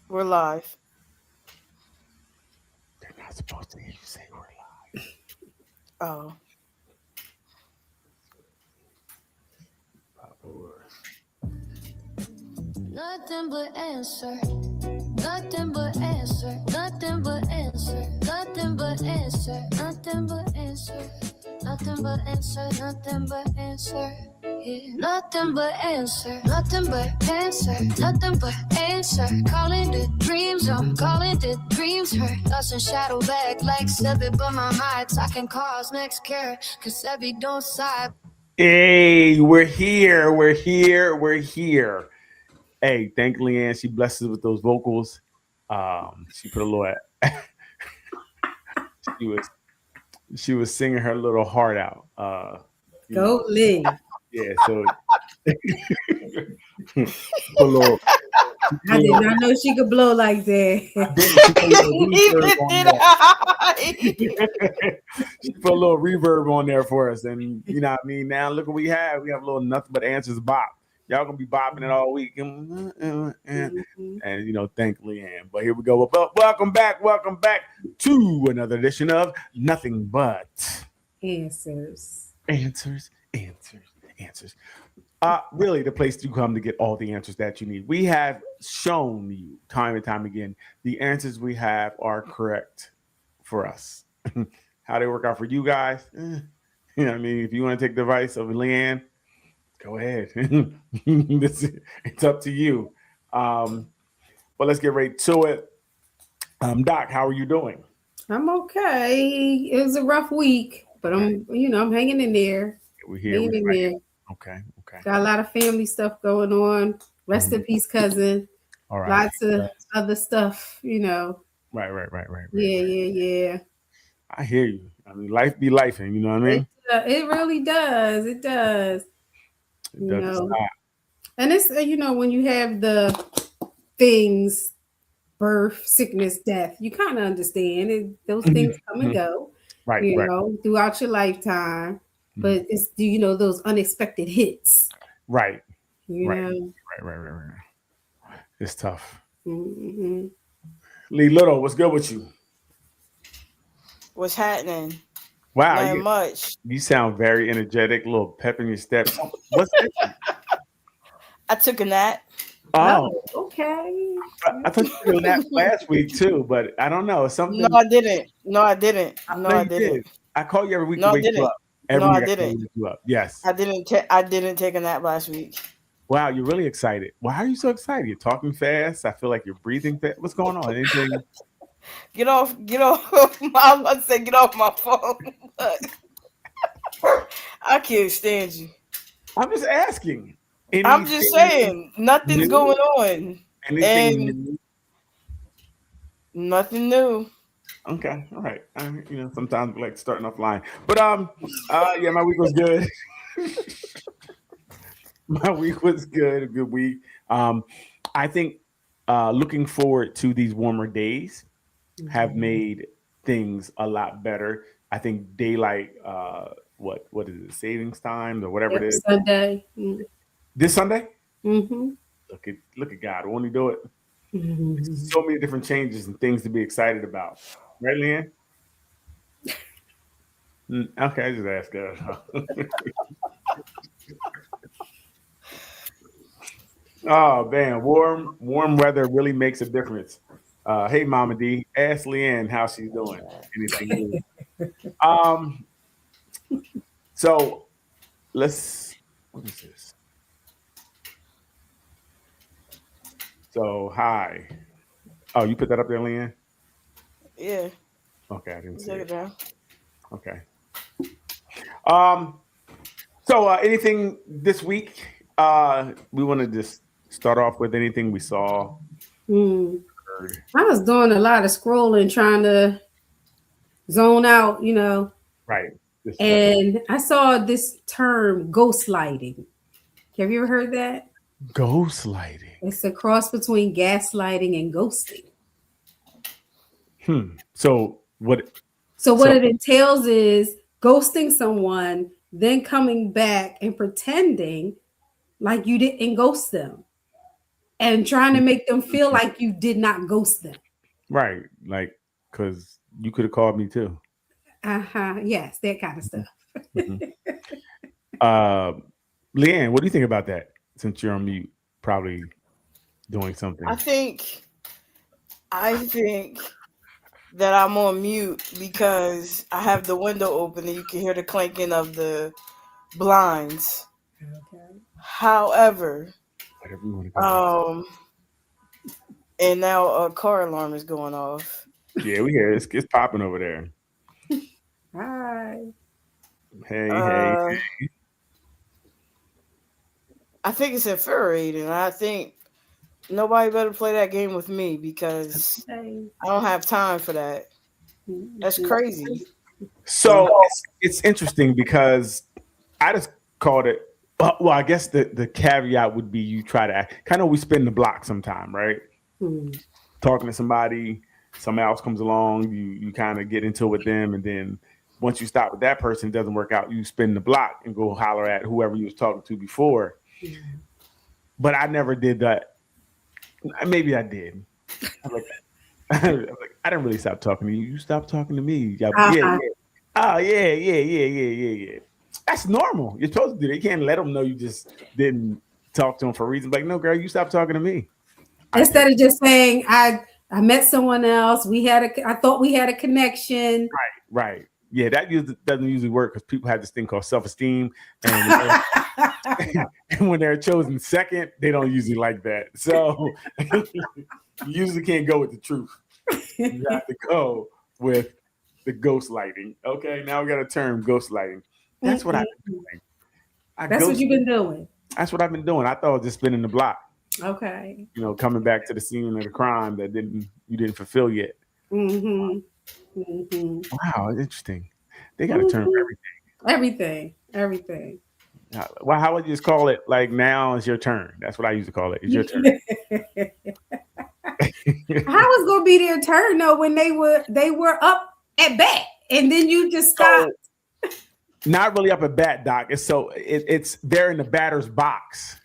We're live. They're not supposed to hear you say we're live. Oh, Papa was. Nothing but answer. Nothing but answer. Nothing but answer. Nothing but answer. Nothing but answer. Nothing but answer. Nothing but answer. Yeah. Nothing but answer. Nothing but answer. Nothing but answer. Calling the dreams. I'm calling the dreams hurt. Lost in shadow back like Sebby, but my mind talking cars next care. Cause Sebby don't side. Hey, we're here. We're here. We're here. Hey, thank Leanne. She blesses us with those vocals. She put a little. she was she was singing her little heart out. You know, Go Lee. yeah. So put a little. She put I a did little not know she could blow like that. didn't she put a little reverb neither on did there? I. She put a little reverb on there for us, and you know what I mean. Now look what we have. We have a little nothing but answers bop. Y'all gonna be bopping it all week, Mhm. and you know, thank Leanne. But here we go. Well, welcome back. Welcome back to another edition of Nothing But Answers. Answers, Answers, Answers. Really, the place to come to get all the answers that you need. We have shown you time and time again the answers we have are correct for us. How they work out for you guys, you know what I mean? If you want to take the advice of Leanne, go ahead. It's up to you. Um, but let's get right to it. Doc, how are you doing? I'm okay. It was a rough week, but Okay, I'm hanging in there. we're here. We're Hanging in right. there. Okay, okay. Got a lot of family stuff going on. Rest in Mhm. peace, cousin. All right. Lots of other stuff. Right, right, right, right, right, Yeah, right. yeah, yeah. I hear you. I mean, life be life, and you know what I It mean? it really does. It does. It You doesn't know, stop. and it's when you have the things, birth, sickness, death, you kind of understand it. Those things come and go, Right, right, throughout your lifetime. mhm, But it's those unexpected hits, right, you right, know. right. It's tough. Hmm. Lee Little, what's good with you? What's happening? Wow, Nothing much. you sound very energetic, a little pep in your step. What's this? I took a nap. Oh, Oh, okay. I thought you were doing that last week too, but I don't know. No, Something I didn't. No, I didn't. No, no, I you didn't. did. I call you every week to No, I wake you didn't. up. No, Every I week I call didn't. you to wake you up. Yes. I didn't take a nap last week. Wow, you're really excited. Why are you so excited? You're talking fast. I feel like you're breathing fast. What's going on? Anything? Get off. Get off. I was about to say get off my phone. I can't stand you. I'm just asking. I'm just Anything saying nothing's new? going on, Anything and new? nothing new. Okay, all right. Sometimes we like starting off line, but yeah, my week was good. My week was good. A good week. Um, I think looking forward to these warmer days have Mhm. made things a lot better. I think daylight, what is it, savings time or whatever it Yep, is. Sunday. This Sunday, Mm-hmm. look at God, won't He do it? Hmm. So many different changes and things to be excited about, right, Leanne? Okay, I just asked God. Oh man, warm weather really makes a difference. Hey, Mama D, ask Leanne how she's doing. Anything new? Um, so let's. What is this? So hi. Oh, you put that up there, Leanne? Yeah, Okay, I didn't see take it it. down. Okay. Um. So anything this week? We want to just start off with anything we saw, Mm. heard. I was doing a lot of scrolling, trying to zone out. Right. Just And I saw this term ghost lighting. Have you ever heard that? ghost lighting. It's a cross between gaslighting and ghosting. So what? So what So it entails is ghosting someone, then coming back and pretending like you didn't ghost them. and trying to make them feel like you did not ghost them. Right. Like, because you could have called me too. Yes, that kind of stuff. Mhm. Leanne, what do you think about that? Since you're on mute, probably doing something. I think that I'm on mute because I have the window open and you can hear the clanking of the blinds. Okay. However, Whatever you want to go. And now a car alarm is going off. Yeah, we hear it. It's popping over there. Hi. Hey. I think it's infuriating. I think nobody better play that game with me because I don't have time for that. That's crazy. So it's interesting because I just called it. Well, I guess the caveat would be you try to act. Kind of we spin the block sometime, right? Talking to somebody else comes along, you kind of get into it with them, and then once you stop with that person, it doesn't work out. You spin the block and go holler at whoever you was talking to before. But I never did that. Maybe I did. I'm like, I didn't really stop talking to you. You stopped talking to me. Yeah. Oh, yeah. That's normal. You're supposed to do that. You can't let them know you just didn't talk to them for a reason. Like, no, girl, you stopped talking to me. Instead of just saying, I met someone else. I thought we had a connection. Right. Yeah, that doesn't usually work because people have this thing called self-esteem. And when they're chosen second, they don't usually like that. So you usually can't go with the truth. You have to go with the ghost lighting. Okay, now we got a term, ghost lighting. That's what I've been doing. That's what you've been doing. That's what I've been doing. I thought I was just spinning the block. Okay. Coming back to the scene of the crime that you didn't fulfill yet. Wow, interesting. They got a term for everything. Everything. Well, how would you just call it? Like, now is your turn. That's what I used to call it. It's your turn. How was gonna be their turn though when they were up at bat and then you just stopped? Not really up at bat, Doc. It's they're in the batter's box.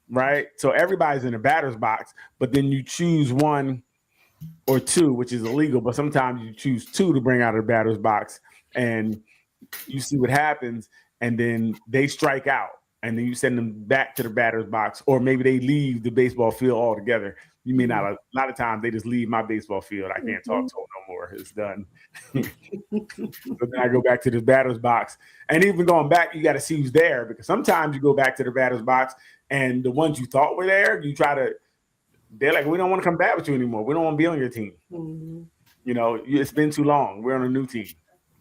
Right? So everybody's in the batter's box, but then you choose one or two, which is illegal, but sometimes you choose two to bring out of the batter's box and you see what happens, and then they strike out, and then you send them back to the batter's box, or maybe they leave the baseball field altogether. You may not. A lot of times they just leave my baseball field. I can't talk to them no more. It's done. But then I go back to the batter's box, and even going back, you got to see who's there, because sometimes you go back to the batter's box, and the ones you thought were there, they're like, we don't want to come back with you anymore. We don't want to be on your team. It's been too long. We're on a new team.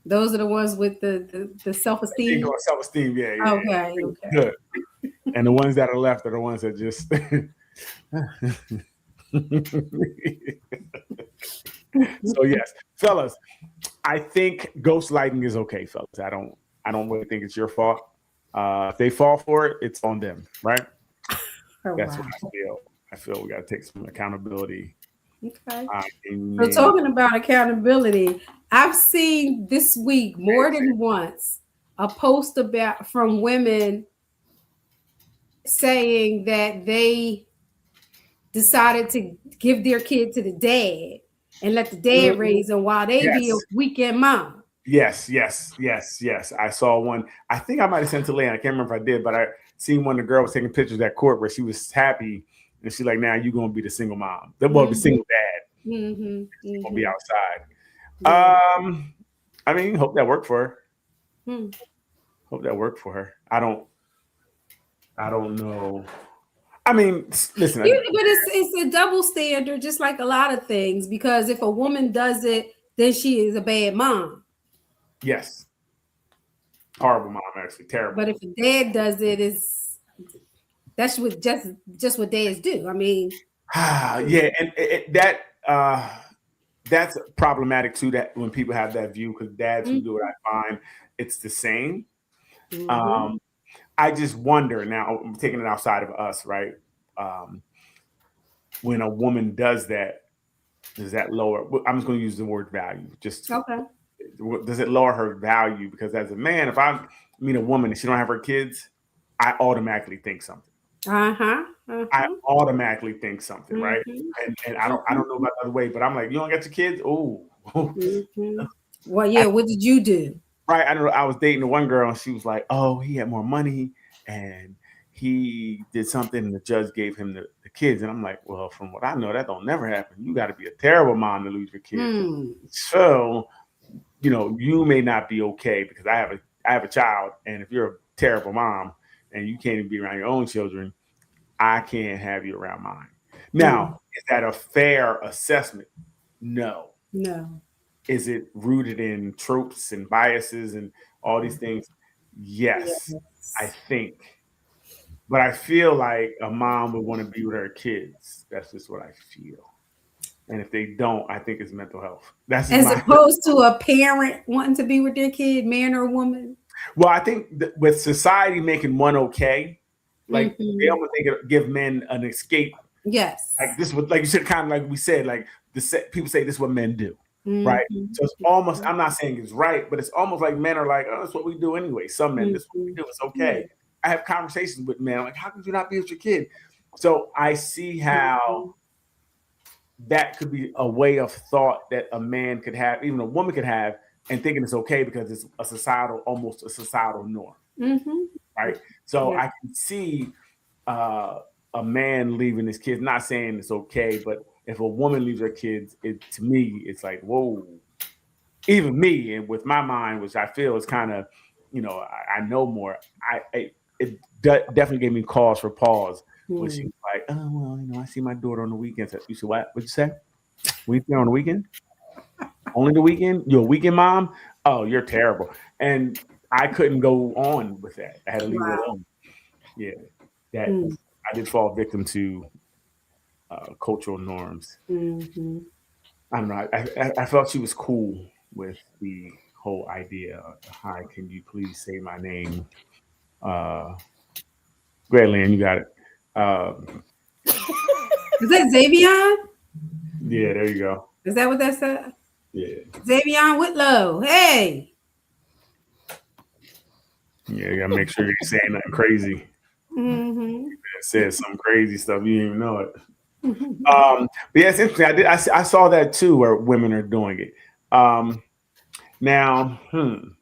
Those are the ones with the self-esteem. Self-esteem, yeah. Okay. Good. And the ones that are left are the ones that just. So yes, fellas, I think ghost lighting is okay, fellas. I don't really think it's your fault. If they fall for it, it's on them, right? That's what I feel. I feel we got to take some accountability. Okay. So talking about accountability, I've seen this week more than once a post from women saying that they decided to give their kid to the dad and let the dad raise them while they be a weekend mom. Yes. I saw one. I think I might have sent to Leanne. I can't remember if I did, but I seen one of the girls was taking pictures at court where she was happy. And she's like, now you're going to be the single mom. The single dad. Going to be outside. I mean, hope that worked for her. Hope that worked for her. I don't know. I mean, listen. But it's a double standard, just like a lot of things, because if a woman does it, then she is a bad mom. Yes. Horrible mom, actually. Terrible. But if a dad does it, that's what just what dads do. I mean, yeah, and that's problematic too. That when people have that view, because dads who do it, I find it's the same. I just wonder now. I'm taking it outside of us, right? When a woman does that lower? I'm just going to use the word value. Just okay. Does it lower her value? Because as a man, if I meet a woman and she don't have her kids, I automatically think something. I automatically think something, right? And I don't know about the other way, but I'm like, you don't get your kids? Oh. Well, yeah. What did you do? Right. I know. I was dating one girl, and she was like, "Oh, he had more money, and he did something, and the judge gave him the kids." And I'm like, "Well, from what I know, that don't never happen. You got to be a terrible mom to lose your kids." So, you may not be okay because I have a child, and if you're a terrible mom and you can't even be around your own children, I can't have you around mine. Now, is that a fair assessment? No. Is it rooted in tropes and biases and all these things? Yes, I think. But I feel like a mom would want to be with her kids. That's just what I feel. And if they don't, I think it's mental health. That's as opposed to a parent wanting to be with their kid, man or woman. Well, I think with society making one okay, like they almost give men an escape. Yes. Like this would, like you said, kind of like we said, like people say this is what men do. Right. So it's almost, I'm not saying it's right, but it's almost like men are like, oh, that's what we do anyway. Some men, this is what we do. It's okay. I have conversations with men. I'm like, how could you not be with your kid? So I see how that could be a way of thought that a man could have, even a woman could have, and thinking it's okay because it's almost a societal norm. Right. So I can see a man leaving his kids, not saying it's okay, but if a woman leaves her kids, to me, it's like, whoa. Even me, and with my mind, which I feel is kind of, I know more. It definitely gave me cause for pause when she was like, oh, well, I see my daughter on the weekends. You said, what? What'd you say? Weekend on the weekend? Only the weekend? You're a weekend mom? Oh, you're terrible. And I couldn't go on with that. I had to leave it alone. Yeah, I did fall victim to cultural norms. I don't know. I felt she was cool with the whole idea. Hi, can you please say my name? Great, Lynn, you got it. Is that Xavion? Yeah, there you go. Is that what that said? Yeah. Xavion Whitlow. Hey. Yeah, you gotta make sure you're saying nothing crazy. It says some crazy stuff, you didn't even know it. But yeah, it's interesting. I saw that too, where women are doing it. Now, and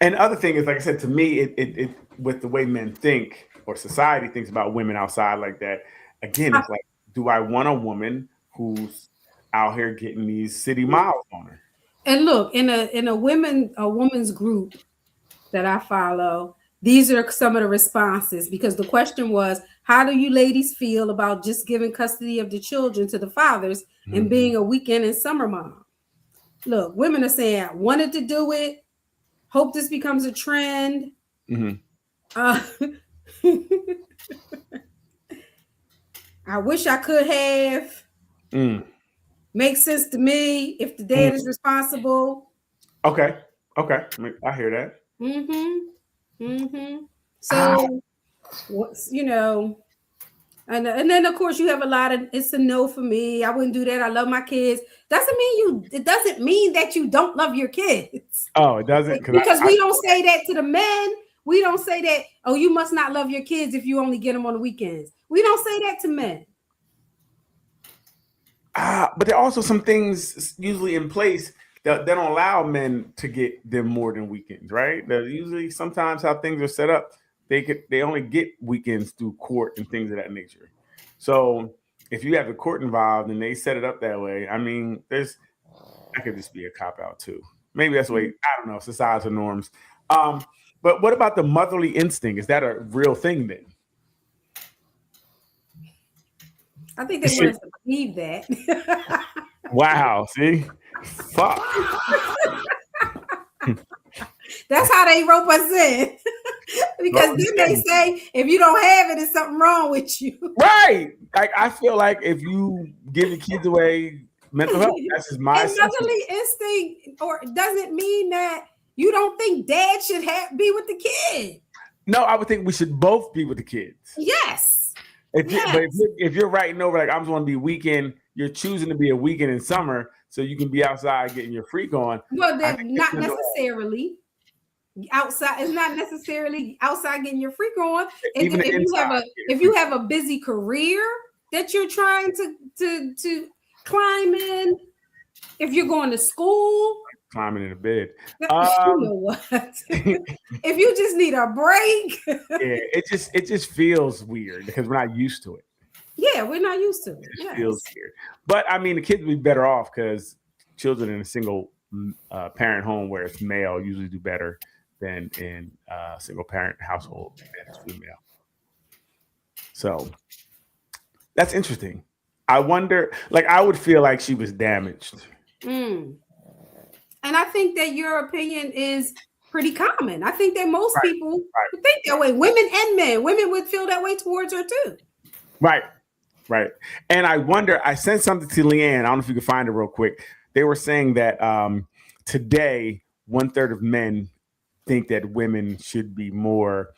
the other thing is, like I said, to me, it with the way men think or society thinks about women outside like that. Again, it's like, do I want a woman who's out here getting these city miles on her? And look, in a woman's group that I follow, these are some of the responses, because the question was, how do you ladies feel about just giving custody of the children to the fathers and being a weekend and summer mom? Look, women are saying, I wanted to do it. Hope this becomes a trend. I wish I could have. Makes sense to me if the dad is responsible. Okay. I hear that. So, and then of course you have a lot of, it's a no for me. I wouldn't do that. I love my kids. It doesn't mean that you don't love your kids. Oh, it doesn't? Because we don't say that to the men. We don't say that, oh, you must not love your kids if you only get them on the weekends. We don't say that to men. But there are also some things usually in place that don't allow men to get them more than weekends, right? Usually sometimes how things are set up, they only get weekends through court and things of that nature. So if you have the court involved and they set it up that way, I mean, that could just be a cop-out too. Maybe that's the way, I don't know, societal norms. But what about the motherly instinct? Is that a real thing then? I think they want us to believe that. Wow, see? Fuck. That's how they rope us in. Because then they say, if you don't have it, there's something wrong with you. Right. Like, I feel like if you give your kids away, mental health, that's just my assessment. Motherly instinct, or doesn't mean that you don't think dad should be with the kid. No, I would think we should both be with the kids. Yes. But if you're writing over, like, I'm just want to be weekend, you're choosing to be a weekend in summer so you can be outside getting your freak on. Well, not necessarily. outside. It's not necessarily outside getting your freak on. Even If you have a busy career that you're trying to climb in, if you're going to school, climbing in a bed. you know what? If you just need a break, it just feels weird because we're not used to it. Yeah, we're not used to it. It feels weird. But I mean, the kids would be better off because children in a single parent home where it's male usually do better than in a single parent household that's female. So that's interesting. I wonder, like, I would feel like she was damaged. And I think that your opinion is pretty common. I think that most people would think that way. Women and men. Women would feel that way towards her too. Right. And I wonder, I sent something to Leanne. I don't know if you can find it real quick. They were saying that today, 1/3 of men think that women should be more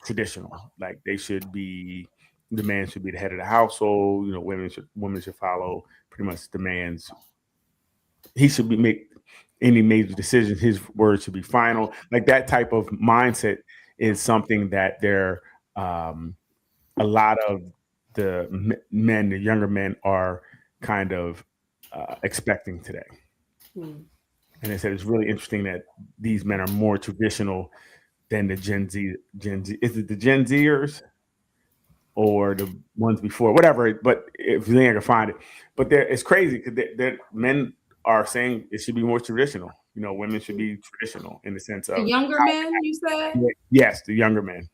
traditional. Like they should be, the man should be the head of the household. You know, women should follow pretty much the man's. He should make any major decision. His word should be final. Like that type of mindset is something that they're a lot of the men, the younger men, are kind of expecting today. And they said it's really interesting that these men are more traditional than the Gen Z. Is it the Gen Zers or the ones before? Whatever. But if you can find it, but it's crazy because men are saying it should be more traditional. You know, women should be traditional in the sense of the younger men. You said yes, the younger men.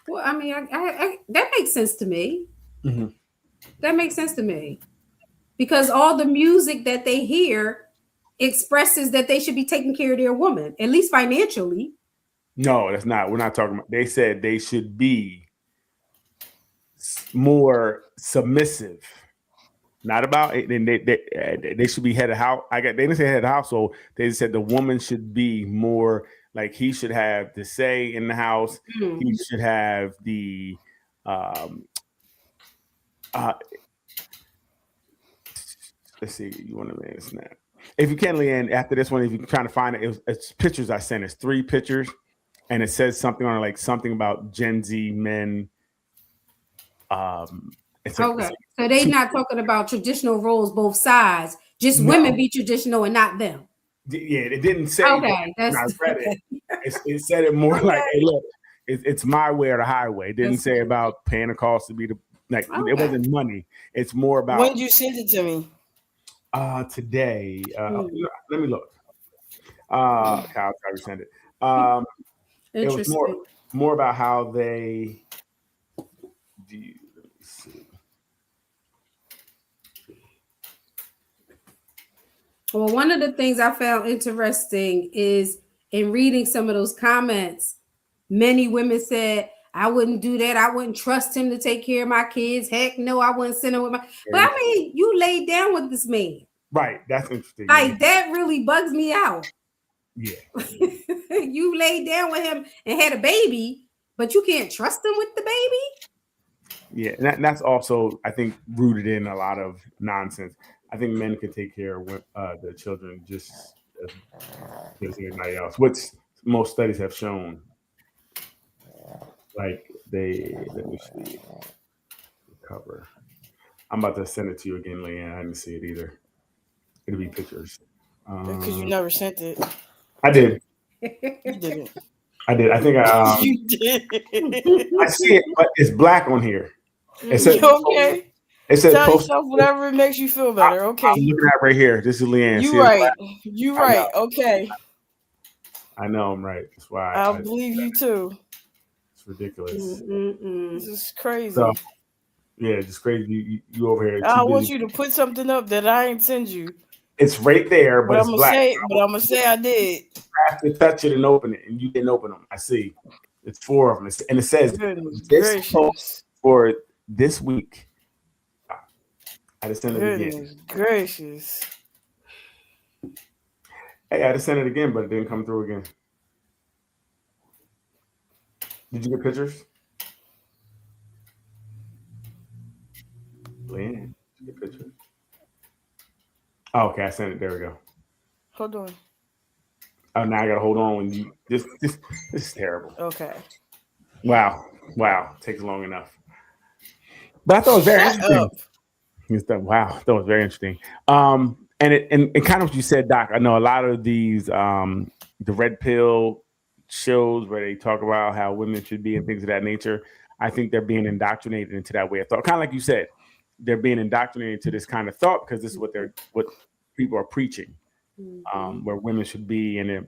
Well, I mean, I that makes sense to me. Mm-hmm. That makes sense to me because all the music that they hear expresses that they should be taking care of their woman, at least financially. No, that's not. We're not talking about. They said they should be more submissive. Not about it. They should be head of house. They didn't say head of household. They said the woman should be more like he should have the say in the house. He should have the let's see. You want to man snap? If you can, Leanne, after this one, if you're trying to find it, it's pictures I sent. It's 3 pictures, and it says something on it, like something about Gen Z men. So they're not talking about traditional roles, both sides. Just women be traditional and not them. Yeah, it didn't say. Okay, I read it. It said it more like, "Hey, look, it's my way or the highway." It didn't say about paying a cost to be the like. It wasn't money. It's more about. When did you send it to me? Today. Let me look. I'll try to send it. It was more about how they. Let me see. Well, one of the things I found interesting is in reading some of those comments, many women said, I wouldn't do that. I wouldn't trust him to take care of my kids. Heck no, I wouldn't send him with my. But I mean, you laid down with this man. Right. That's interesting. Like, that really bugs me out. Yeah. You laid down with him and had a baby, but you can't trust him with the baby? Yeah. And that's also, I think, rooted in a lot of nonsense. I think men can take care of the children just as anybody else, which most studies have shown. Like let me see the cover. I'm about to send it to you again, Leanne. I didn't see it either. It'll be pictures. Because you never sent it. I did. You didn't. I did. I think you did. I see it, but it's black on here. It says, okay. It says tell yourself whatever makes you feel better. Okay. I'm looking at right here. This is Leanne. You right. You right. Okay. I know I'm right. That's why I'll believe you too. It's ridiculous. This is crazy. So, yeah, it's just crazy. You over here. I want you to put something up that I ain't send you. It's right there, but it's black. I'm gonna say I did. You have to touch it and open it, and you didn't open them. I see. It's 4 of them, and it says this post for this week. I just sent it again. Gracious. Hey, I just sent it again, but it didn't come through again. Did you get pictures? Lynn, did you get pictures? Oh, okay, I sent it. There we go. Hold on. Oh, now I gotta hold on when you this is terrible. Okay. Wow. Takes long enough. But I thought it was very Shut interesting. up. Wow, that was very interesting. And kind of what you said, Doc. I know a lot of these the red pill shows where they talk about how women should be and things of that nature. I think they're being indoctrinated into that way of thought. Kind of like you said, they're being indoctrinated to this kind of thought because this is what people are preaching, where women should be. And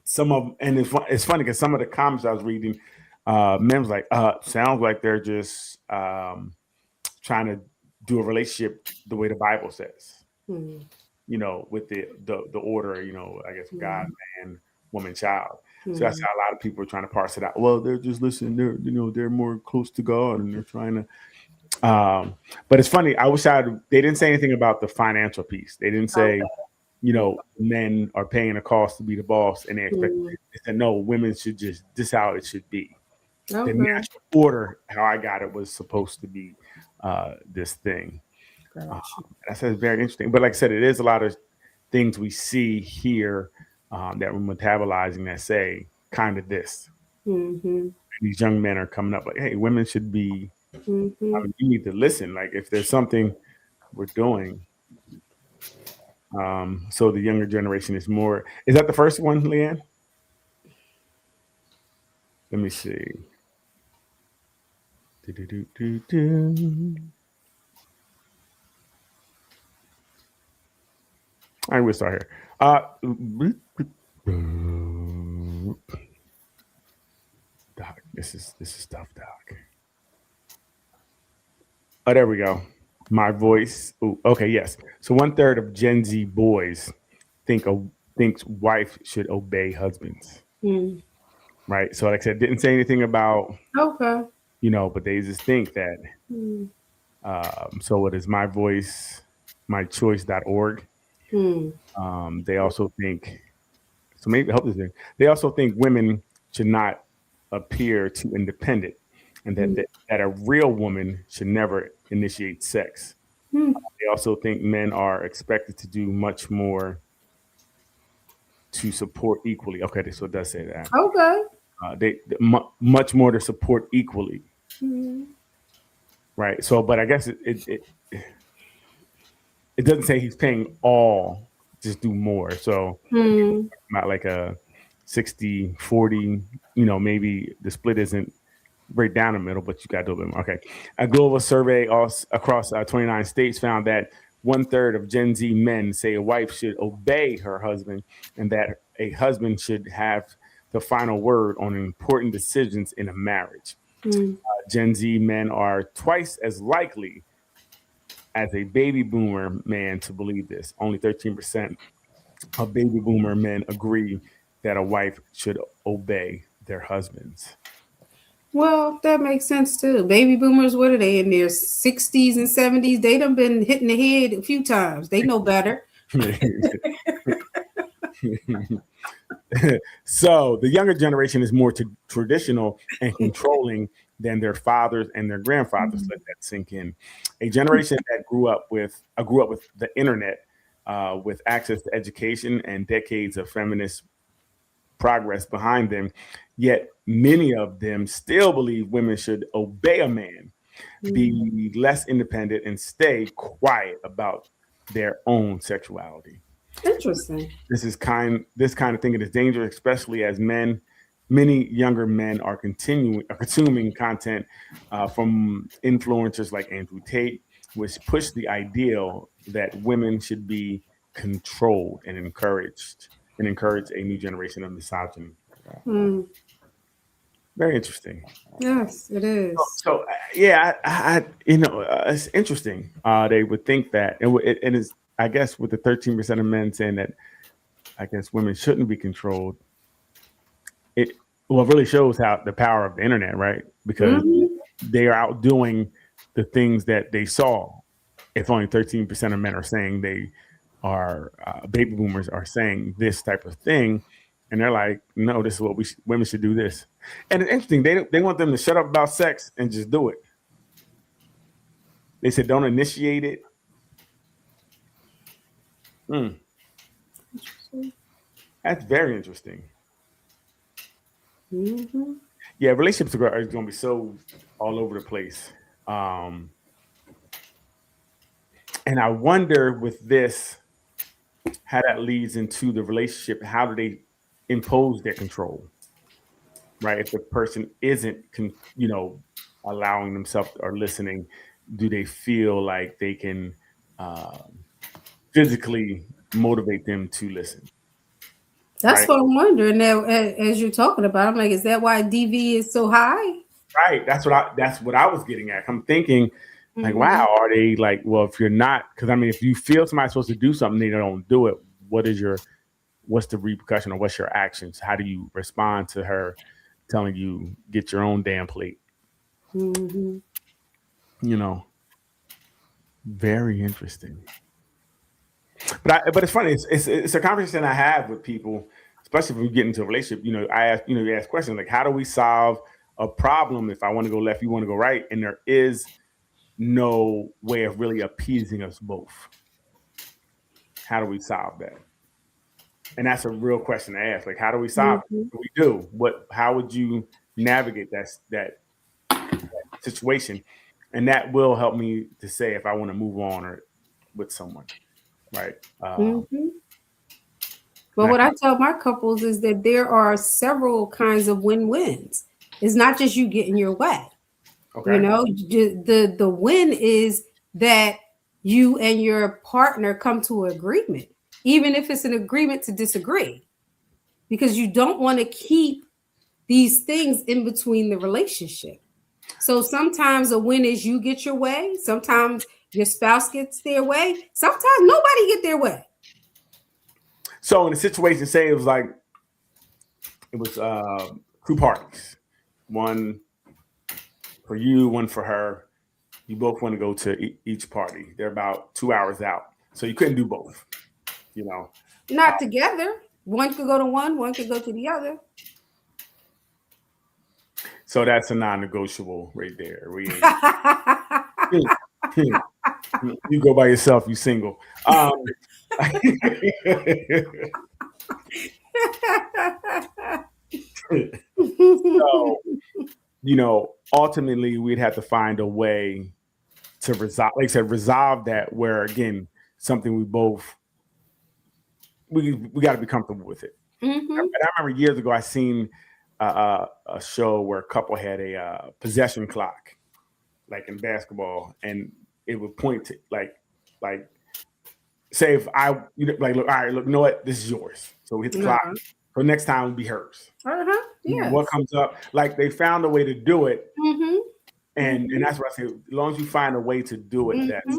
some of them, and it's funny because some of the comments I was reading, men was like, sounds like they're just trying to do a relationship the way the Bible says, you know, with the order, you know, I guess God, man, woman, child. So that's how a lot of people are trying to parse it out. Well, they're just listening. They're more close to God, and they're trying to. But it's funny. I wish they didn't say anything about the financial piece. They didn't say, you know, men are paying a cost to be the boss, and they expect. They said no, women should just this how it should be. The natural order, how I got it, was supposed to be this thing. That says very interesting. But like I said, it is a lot of things we see here that we're metabolizing that say kind of this. These young men are coming up like, hey, women should be. I mean, you need to listen. Like if there's something we're doing. So the younger generation is more. Is that the first one, Leanne? Let me see. I will start here. Doc, this is tough, Doc. Oh, there we go. My voice. Ooh, okay, yes. So 1/3 of Gen Z boys thinks wife should obey husbands. Right. So like I said, didn't say anything about you know, but they just think that. So what is my voice, mychoice.org? They also think. So maybe help this. They also think women should not appear too independent, and that a real woman should never initiate sex. They also think men are expected to do much more to support equally. Okay, so it does say that. They much more to support equally. Right. So, but I guess it doesn't say he's paying all. Just do more. So not like a 60-40. You know, maybe the split isn't right down the middle, but you got to do a bit more. Okay. A global survey across 29 states found that 1/3 of Gen Z men say a wife should obey her husband and that a husband should have the final word on important decisions in a marriage. Gen Z men are twice as likely as a baby boomer man to believe this. Only 13% of baby boomer men agree that a wife should obey their husbands. Well, that makes sense too. Baby boomers, what are they in their 60s and 70s? They done been hitting the head a few times. They know better. So the younger generation is more traditional and controlling than their fathers and their grandfathers. Let that sink in. A generation that grew up with the internet, with access to education and decades of feminist progress behind them, yet many of them still believe women should obey a man, be less independent, and stay quiet about their own sexuality. Interesting. This kind of thinking is dangerous, especially as many younger men are consuming content from influencers like Andrew Tate, which push the ideal that women should be controlled and encourage a new generation of misogyny. Very interesting. Yes, it is. So yeah, I it's interesting. They would think that, and it is. I guess with the 13% of men saying that, I guess women shouldn't be controlled. It really shows how the power of the internet, right? Because they are outdoing the things that they saw. If only 13% of men are saying they are baby boomers are saying this type of thing, and they're like, no, this is what women should do this. And it's interesting. They want them to shut up about sex and just do it. They said don't initiate it. That's very interesting. Mm-hmm. Yeah, relationships are going to be so all over the place. And I wonder with this, how that leads into the relationship. How do they impose their control? Right? If the person isn't, allowing themselves or listening, do they feel like they can physically motivate them to listen? That's Right? what I'm wondering now as you're talking about. I'm like, is that why DV is so high? Right. That's what I was getting at. I'm thinking, like, wow, are they like, well, if you're not, because I mean, if you feel somebody's supposed to do something, they don't do it. What's the repercussion or what's your actions? How do you respond to her telling you get your own damn plate? Mm-hmm. Very interesting. But it's funny. It's a conversation I have with people, especially if we get into a relationship. You ask questions like, how do we solve a problem? If I want to go left, you want to go right, and there is no way of really appeasing us both. How do we solve that? And that's a real question to ask. Like, how do we solve it? What do we do? How would you navigate that situation? And that will help me to say if I want to move on or with someone. Right. But what I tell my couples is that there are several kinds of win-wins. It's not just you getting your way. Okay. The win is that you and your partner come to an agreement, even if it's an agreement to disagree, because you don't want to keep these things in between the relationship. So sometimes a win is you get your way. Sometimes your spouse gets their way. Sometimes nobody get their way. So in a situation, say it was two parties, one for you, one for her. You both want to go to each party. They're about 2 hours out, so you couldn't do both. Not together. One could go to one could go to the other. So that's a non-negotiable right there. You go by yourself. You single. So, ultimately, we'd have to find a way to resolve, like I said, resolve that. Where again, something we got to be comfortable with it. Mm-hmm. I remember years ago, I seen a show where a couple had a possession clock, like in basketball, and it would point to like say if look, all right, look, you know what, this is yours. So we hit the clock. So next time will be hers. Yeah. What comes up, like they found a way to do it, and that's what I say. As long as you find a way to do it, that's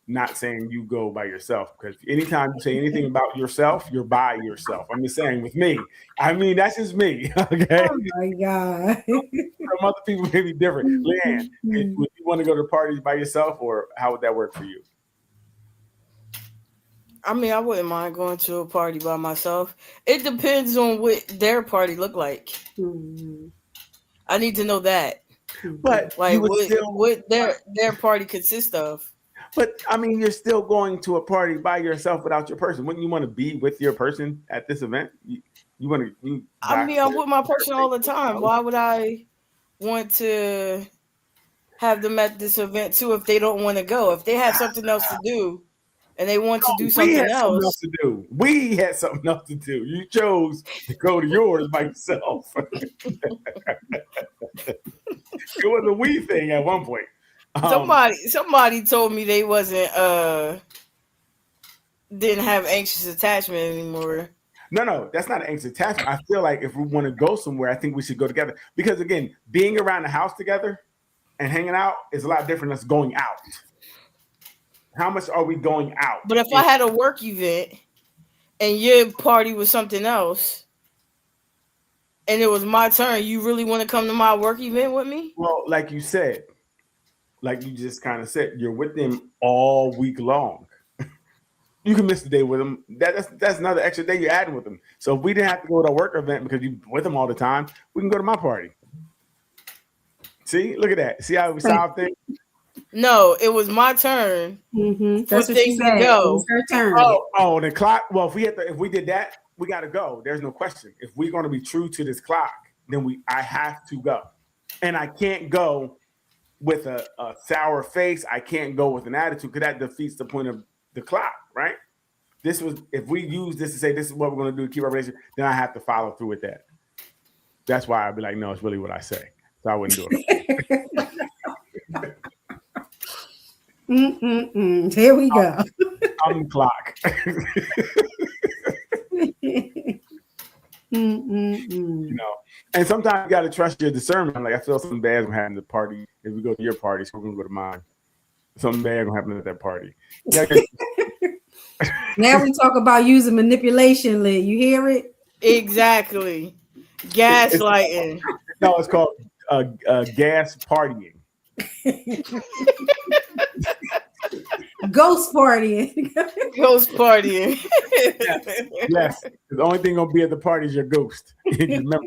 not saying you go by yourself. Because anytime you say anything about yourself, you're by yourself. I'm just saying with me. I mean, that's just me. Okay. Oh my God. Some other people may be different. Leanne, would you want to go to parties by yourself, or how would that work for you? I mean, I wouldn't mind going to a party by myself. It depends on what their party look like. I need to know that. But like what their party consists of. But I mean, you're still going to a party by yourself without your person. Wouldn't you want to be with your person at this event? I'm with my person all the time. Why would I want to have them at this event too if they don't want to go? If they have something else to do and they want to do something else to do. We had something else to do. You chose to go to yours by yourself. It was a we thing at one point. Somebody told me they wasn't didn't have anxious attachment anymore. No, that's not an anxious attachment. I feel like if we want to go somewhere, I think we should go together. Because again, being around the house together and hanging out is a lot different than going out. How much are we going out? But if I had a work event and your party was something else and it was my turn, you really want to come to my work event with me? Well, like you said, like you just kind of said, you're with them all week long. You can miss the day with them. That's another extra day you're adding with them. So if we didn't have to go to a work event because you're with them all the time, we can go to my party. See, look at that. See how we solve things? No, it was my turn. That's what she said. It was her turn. Oh, the clock. Well, if we did that, we got to go. There's no question. If we're going to be true to this clock, then I have to go, and I can't go with a sour face. I can't go with an attitude because that defeats the point of the clock, right? If we use this to say this is what we're going to do to keep our relationship, then I have to follow through with that. That's why I'd be like, no, it's really what I say. So I wouldn't do it. Here we go. On the clock. You know, and sometimes you got to trust your discernment. Like I feel something bad gonna happen at the party. If we go to your party, so we're gonna go to mine. Something bad gonna happen at that party. Now we talk about using manipulation, Lee. You hear it? Exactly. Gaslighting. No, it's called gas partying. Ghost partying. Ghost partying. Yes. The only thing gonna be at the party is your ghost. Remember.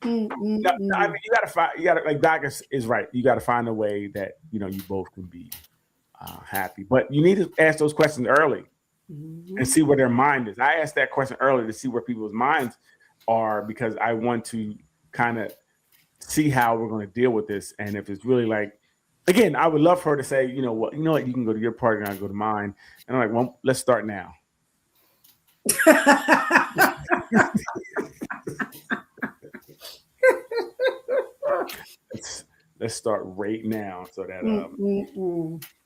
No, I mean, you gotta like Doc is right. You gotta find a way that you both can be happy. But you need to ask those questions early and see where their mind is. I asked that question early to see where people's minds are because I want to kind of see how we're going to deal with this. And if it's really like, again, I would love for her to say, you know what, you can go to your party and I go to mine. And I'm like, well, let's start now. Let's start right now so that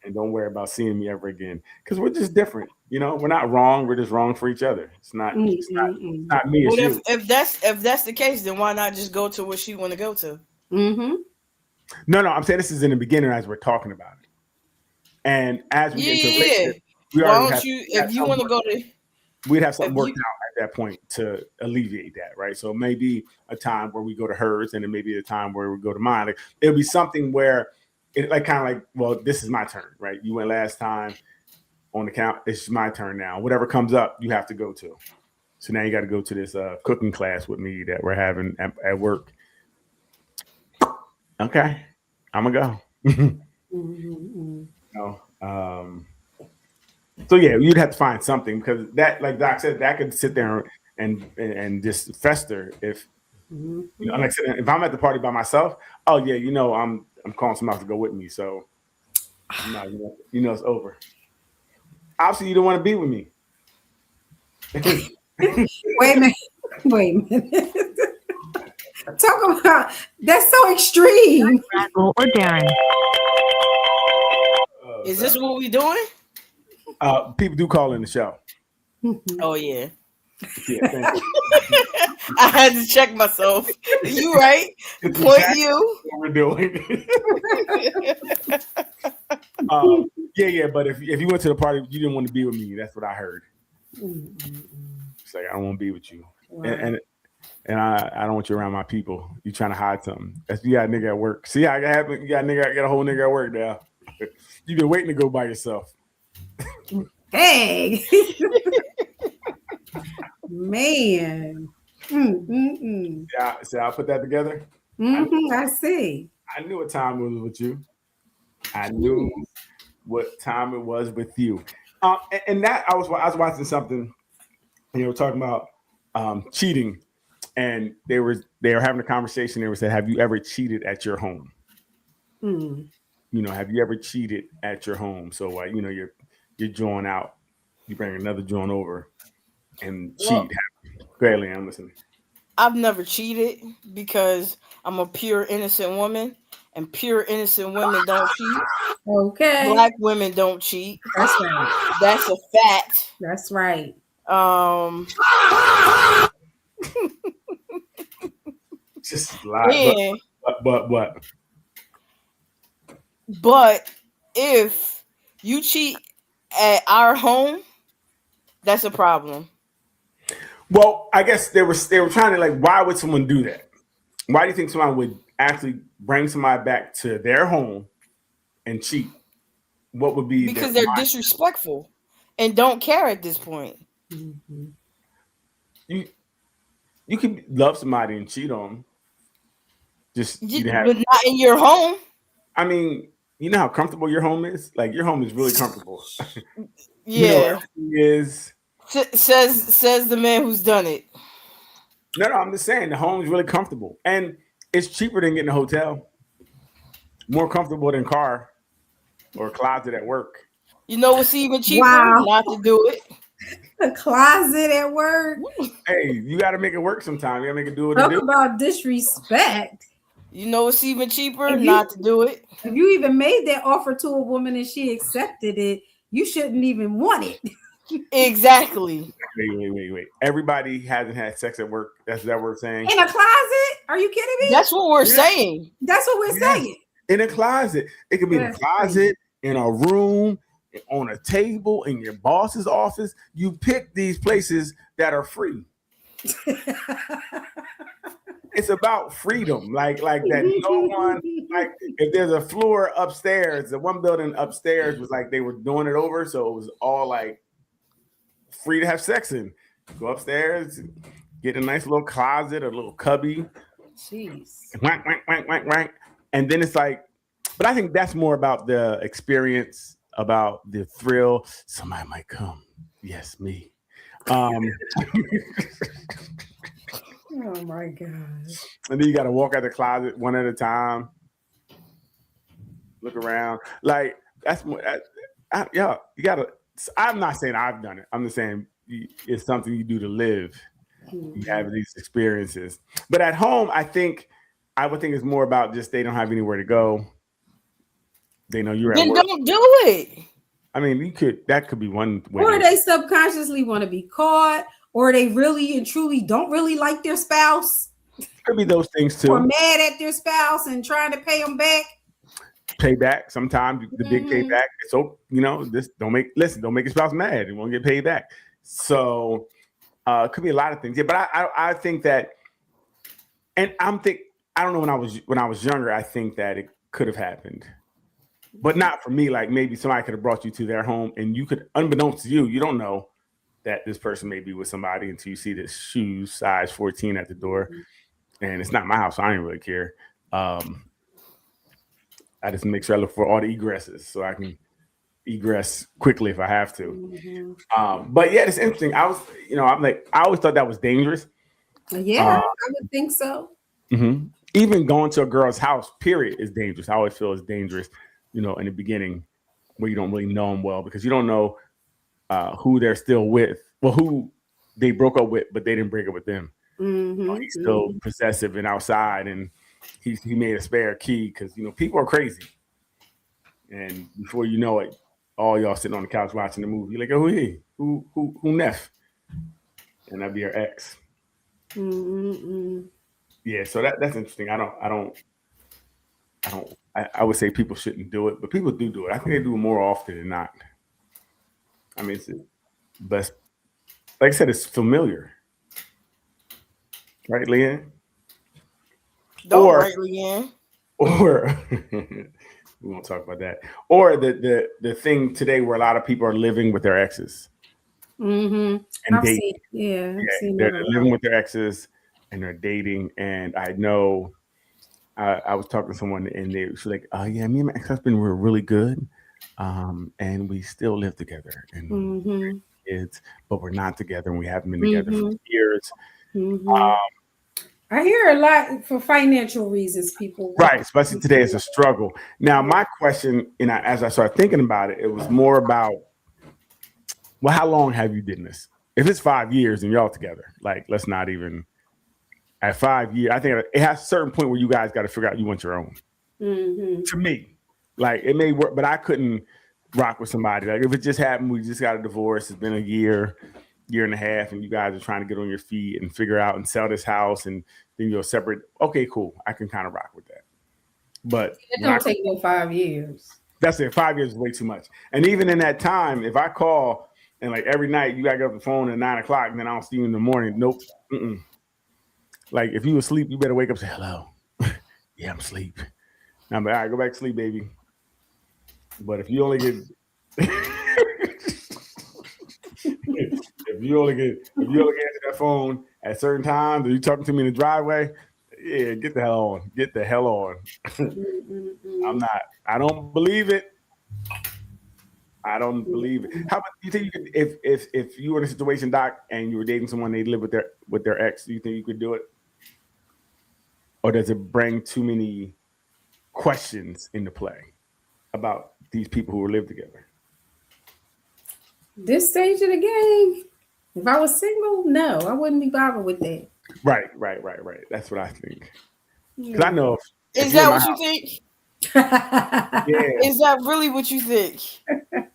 and don't worry about seeing me ever again because we're just different. We're not wrong. We're just wrong for each other. It's not me. Well, if that's the case, then why not just go to where she want to go to? No, I'm saying this is in the beginning as we're talking about it, and as we get into relationship, why don't you? If you want to go to, we'd have something worked out at that point to alleviate that, right? So maybe a time where we go to hers, and then maybe a time where we go to mine. Like, it'll be something where it well, this is my turn, right? You went last time on the count. It's my turn now. Whatever comes up, you have to go to. So now you got to go to this cooking class with me that we're having at work. Okay, I'm gonna go. So yeah, you'd have to find something because that, like Doc said, that could sit there and just fester if like I said, if I'm at the party by myself. Oh yeah, I'm calling somebody to go with me, so it's over. Obviously, you don't want to be with me. Wait a minute. Talk about that's so extreme. Or Darren. Is this what we doing? People do call in the show. Oh yeah. Yeah, thank you. I had to check myself. You right? It's Point exactly you. what we're doing. Yeah. But if you went to the party, you didn't want to be with me. That's what I heard. It's like I don't want to be with you, and I don't want you around my people. You trying to hide something. You got a nigga at work. See how it happened? You got a whole nigga at work now. You've been waiting to go by yourself. Hey, man. Yeah, so I'll put that together. I see. I knew what time it was with you. I knew what time it was with you. And that I was watching something. We're talking about cheating, and they were having a conversation. They were saying, "Have you ever cheated at your home?" Have you ever cheated at your home? So you're joint out, you bring another joint over, and cheat. Go ahead, Leanne, I'm listening. I've never cheated because I'm a pure innocent woman, and pure innocent women don't cheat. Okay. Black women don't cheat. That's right. That's a fact. That's right. Just lie. Yeah. But if you cheat at our home, that's a problem. Well, I guess they were trying to why would someone do that? Why do you think someone would actually bring somebody back to their home and cheat? What would be because they're disrespectful and don't care at this point. You can love somebody and cheat on them. But not in your home. I mean, you know how comfortable your home is? Like your home is really comfortable. Yeah. Is Says the man who's done it. No, I'm just saying the home's really comfortable and it's cheaper than getting a hotel. More comfortable than car or closet at work. You know what's even cheaper? Wow. Not to do it. A closet at work. Hey, you got to make it work sometime. You got to make it do what Talk it do. about disrespect. You know what's even cheaper? If you- Not to do it. If you even made that offer to a woman and she accepted it, you shouldn't even want it. Exactly. Wait. Everybody hasn't had sex at work. That's that we're saying. In a closet? Are you kidding me? That's what we're saying. That's what we're Yes. saying. In a closet. It could be in a That's closet, in a room, on a table, in your boss's office. You pick these places that are free. It's about freedom, like that. No one, like if there's a floor upstairs, the one building upstairs was like they were doing it over, so it was all like free to have sex in. Go upstairs, get a nice little closet, a little cubby, Jeez. wank, and then it's like. But I think that's more about the experience, about the thrill. Somebody might come. Yes, me. Oh my gosh. And then you got to walk out the closet one at a time, look around. Like that's more. Yeah, you got to. I'm not saying I've done it. I'm just saying it's something you do to live. You have these experiences, but at home, I would think it's more about just they don't have anywhere to go. They know you're at Then work. don't do it. I mean, that could be one way. Or they subconsciously want to be caught, or they really and truly don't really like their spouse, Could be those things too. or mad at their spouse and trying to pay them back. Payback. Sometimes the big payback. So this don't make your spouse mad. You won't get paid back. So it could be a lot of things. Yeah, but I think that, and I don't know when I was younger. I think that it could have happened, but not for me. Like maybe somebody could have brought you to their home, and you could, unbeknownst to you don't know that this person may be with somebody until you see this shoes size 14 at the door, and it's not my house, so I didn't really care. I just make sure I look for all the egresses so I can egress quickly if I have to. But yeah, it's interesting. I always thought that was dangerous. Yeah, I would think so. Mm-hmm. Even going to a girl's house, period, is dangerous. I always feel it's dangerous, in the beginning where you don't really know them well because you don't know who they're still with. Well, who they broke up with, but they didn't break up with them. He's still possessive and outside, and he made a spare key because people are crazy. And before you know it, all y'all sitting on the couch watching the movie. You're like, oh, who he? Who Neff? And that'd be her ex. Yeah, so that's interesting. I would say people shouldn't do it, but people do it. I think they do it more often than not. I mean, but like I said, it's familiar, right, Leanne? Right, Leanne. Or we won't talk about that. Or the thing today where a lot of people are living with their exes. And dating. They're living with their exes and they're dating. And I know I was talking to someone and they was like, me and my ex-husband were really good. And we still live together and kids, but we're not together and we haven't been together for years. I hear a lot for financial reasons, people. Right, especially today, it's a struggle. Now, my question, as I started thinking about it, it was more about, well, how long have you done this? If it's 5 years and y'all together, like, let's not even, at 5 years, I think it has a certain point where you guys got to figure out you want your own. To me, like, it may work, but I couldn't rock with somebody. Like, if it just happened, we just got a divorce, it's been a year and a half, and you guys are trying to get on your feet and figure out and sell this house, and then you're separate. Okay, cool. I can kind of rock with that. But it don't take no 5 years. That's it. 5 years is way too much. And even in that time, if I call and like every night you gotta get off the phone at 9 o'clock, and then I don't see you in the morning. Nope. Like if you asleep, you better wake up and say hello. Yeah, I'm asleep. And I'm like, all right, go back to sleep, baby. But if you only get If you only answer that phone at certain times, or you talking to me in the driveway, yeah, get the hell on. Get the hell on. I don't believe it. I don't believe it. How about you think you could, if you were in a situation, Doc, and you were dating someone they live with their ex, do you think you could do it? Or does it bring too many questions into play about these people who live together? This stage of the game, if I was single, no, I wouldn't be bothered with that. Right. That's what I think. Because I know Is that what you think? Yeah. Is that really what you think?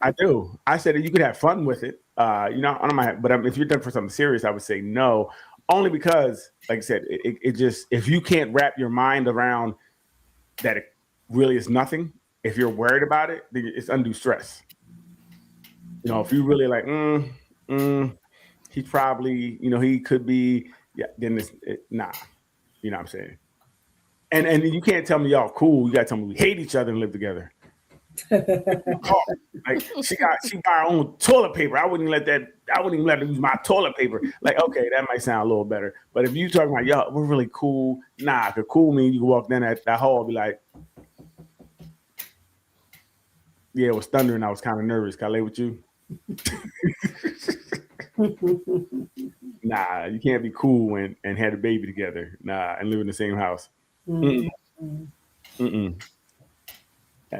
I do. I said that you could have fun with it. You know, I don't mind, but if you're done for something serious, I would say no. Only because, like I said, it just, if you can't wrap your mind around that it really is nothing, if you're worried about it, then it's undue stress. You know, if you really like, he's probably, you know, he could be, yeah, then nah. You know what I'm saying? And you can't tell me y'all cool. You gotta tell me we hate each other and live together. Like she buy her own toilet paper. I wouldn't even let her use my toilet paper. Like, okay, that might sound a little better. But if you talking about y'all, we're really cool. Nah, cause cool means you can walk down that hall and be like, yeah, it was thundering. I was kind of nervous. Can I lay with you? Nah, you can't be cool and have a baby together. Nah, and live in the same house.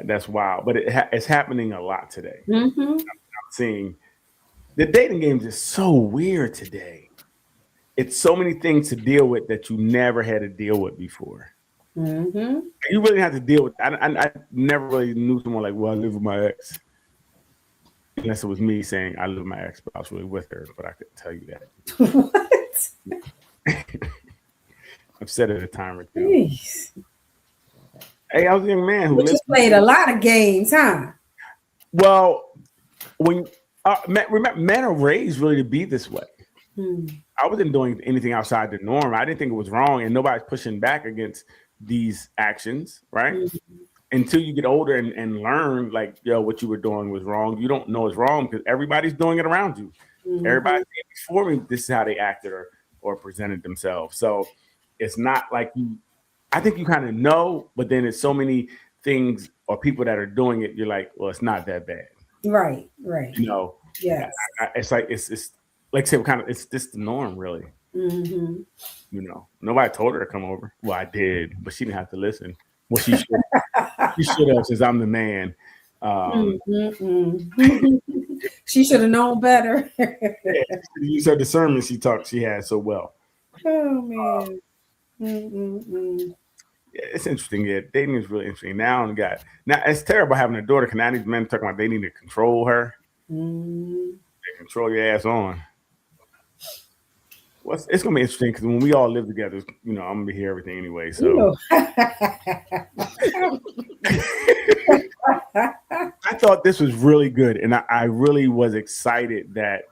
That's wild, but it's happening a lot today. I'm seeing the dating game is just so weird today. It's so many things to deal with that you never had to deal with before. You really have to deal with. I never really knew someone like, well, I live with my ex. Unless it was me saying I live with my ex, but I was really with her, but I couldn't tell you that. What? I've said it a time or two. Jeez. Hey, I was a young man who just played a lot of games, huh? Well, when men are raised really to be this way. I wasn't doing anything outside the norm. I didn't think it was wrong, and nobody's pushing back against these actions, right? Until you get older and learn, like, yo, what you were doing was wrong. You don't know it's wrong because everybody's doing it around you. Everybody before me, this is how they acted or presented themselves. So it's not like you. I think you kind of know, but then there's so many things or people that are doing it. You're like, well, it's not that bad, right? You know, yes. It's like it's like I said, kind of it's just the norm, really. You know, nobody told her to come over. Well, I did, but she didn't have to listen. Well, she should. She should have, since I'm the man. She should have known better. Yeah, use her discernment. She had so well. Oh man. Yeah, it's interesting. Yeah, dating is really interesting. Now it's terrible having a daughter. Because now these men talking about they need to control her. They control your ass on. It's gonna be interesting because when we all live together, you know, I'm gonna be here everything anyway. So I thought this was really good, and I really was excited that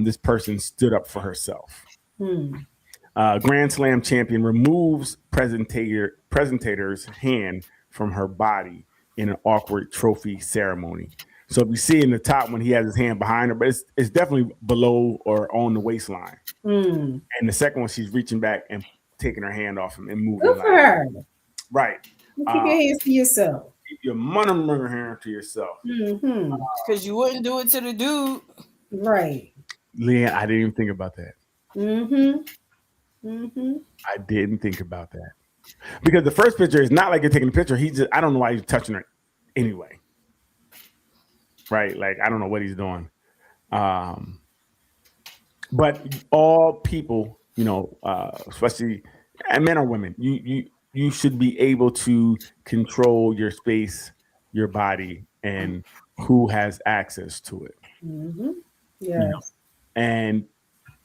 this person stood up for herself. Grand Slam champion removes presentator's hand from her body in an awkward trophy ceremony. So if you see in the top when he has his hand behind her, but it's definitely below or on the waistline. And the second one, she's reaching back and taking her hand off him and moving. Good for her. Right. Keep your hands to yourself. Keep your mother hand to yourself. Because you wouldn't do it to the dude. Right. Leanne, I didn't even think about that. I didn't think about that. Because the first picture is not like you're taking a picture. I don't know why he's touching her anyway. Right? Like, I don't know what he's doing. But all people, you know, especially men or women, you should be able to control your space, your body, and who has access to it. Yes. You know? And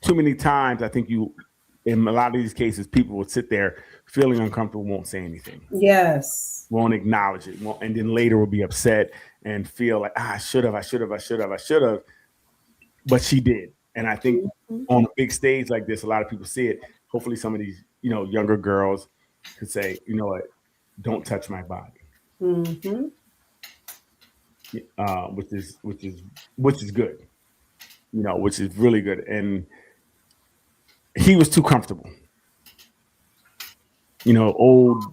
too many times, I think in a lot of these cases, people would sit there feeling uncomfortable, won't say anything. Yes. Won't acknowledge it. And then later will be upset and feel like, I should have. But she did. And I think on a big stage like this, a lot of people see it. Hopefully some of these, you know, younger girls could say, you know what, don't touch my body. Which is good. You know, which is really good. And he was too comfortable. You know, old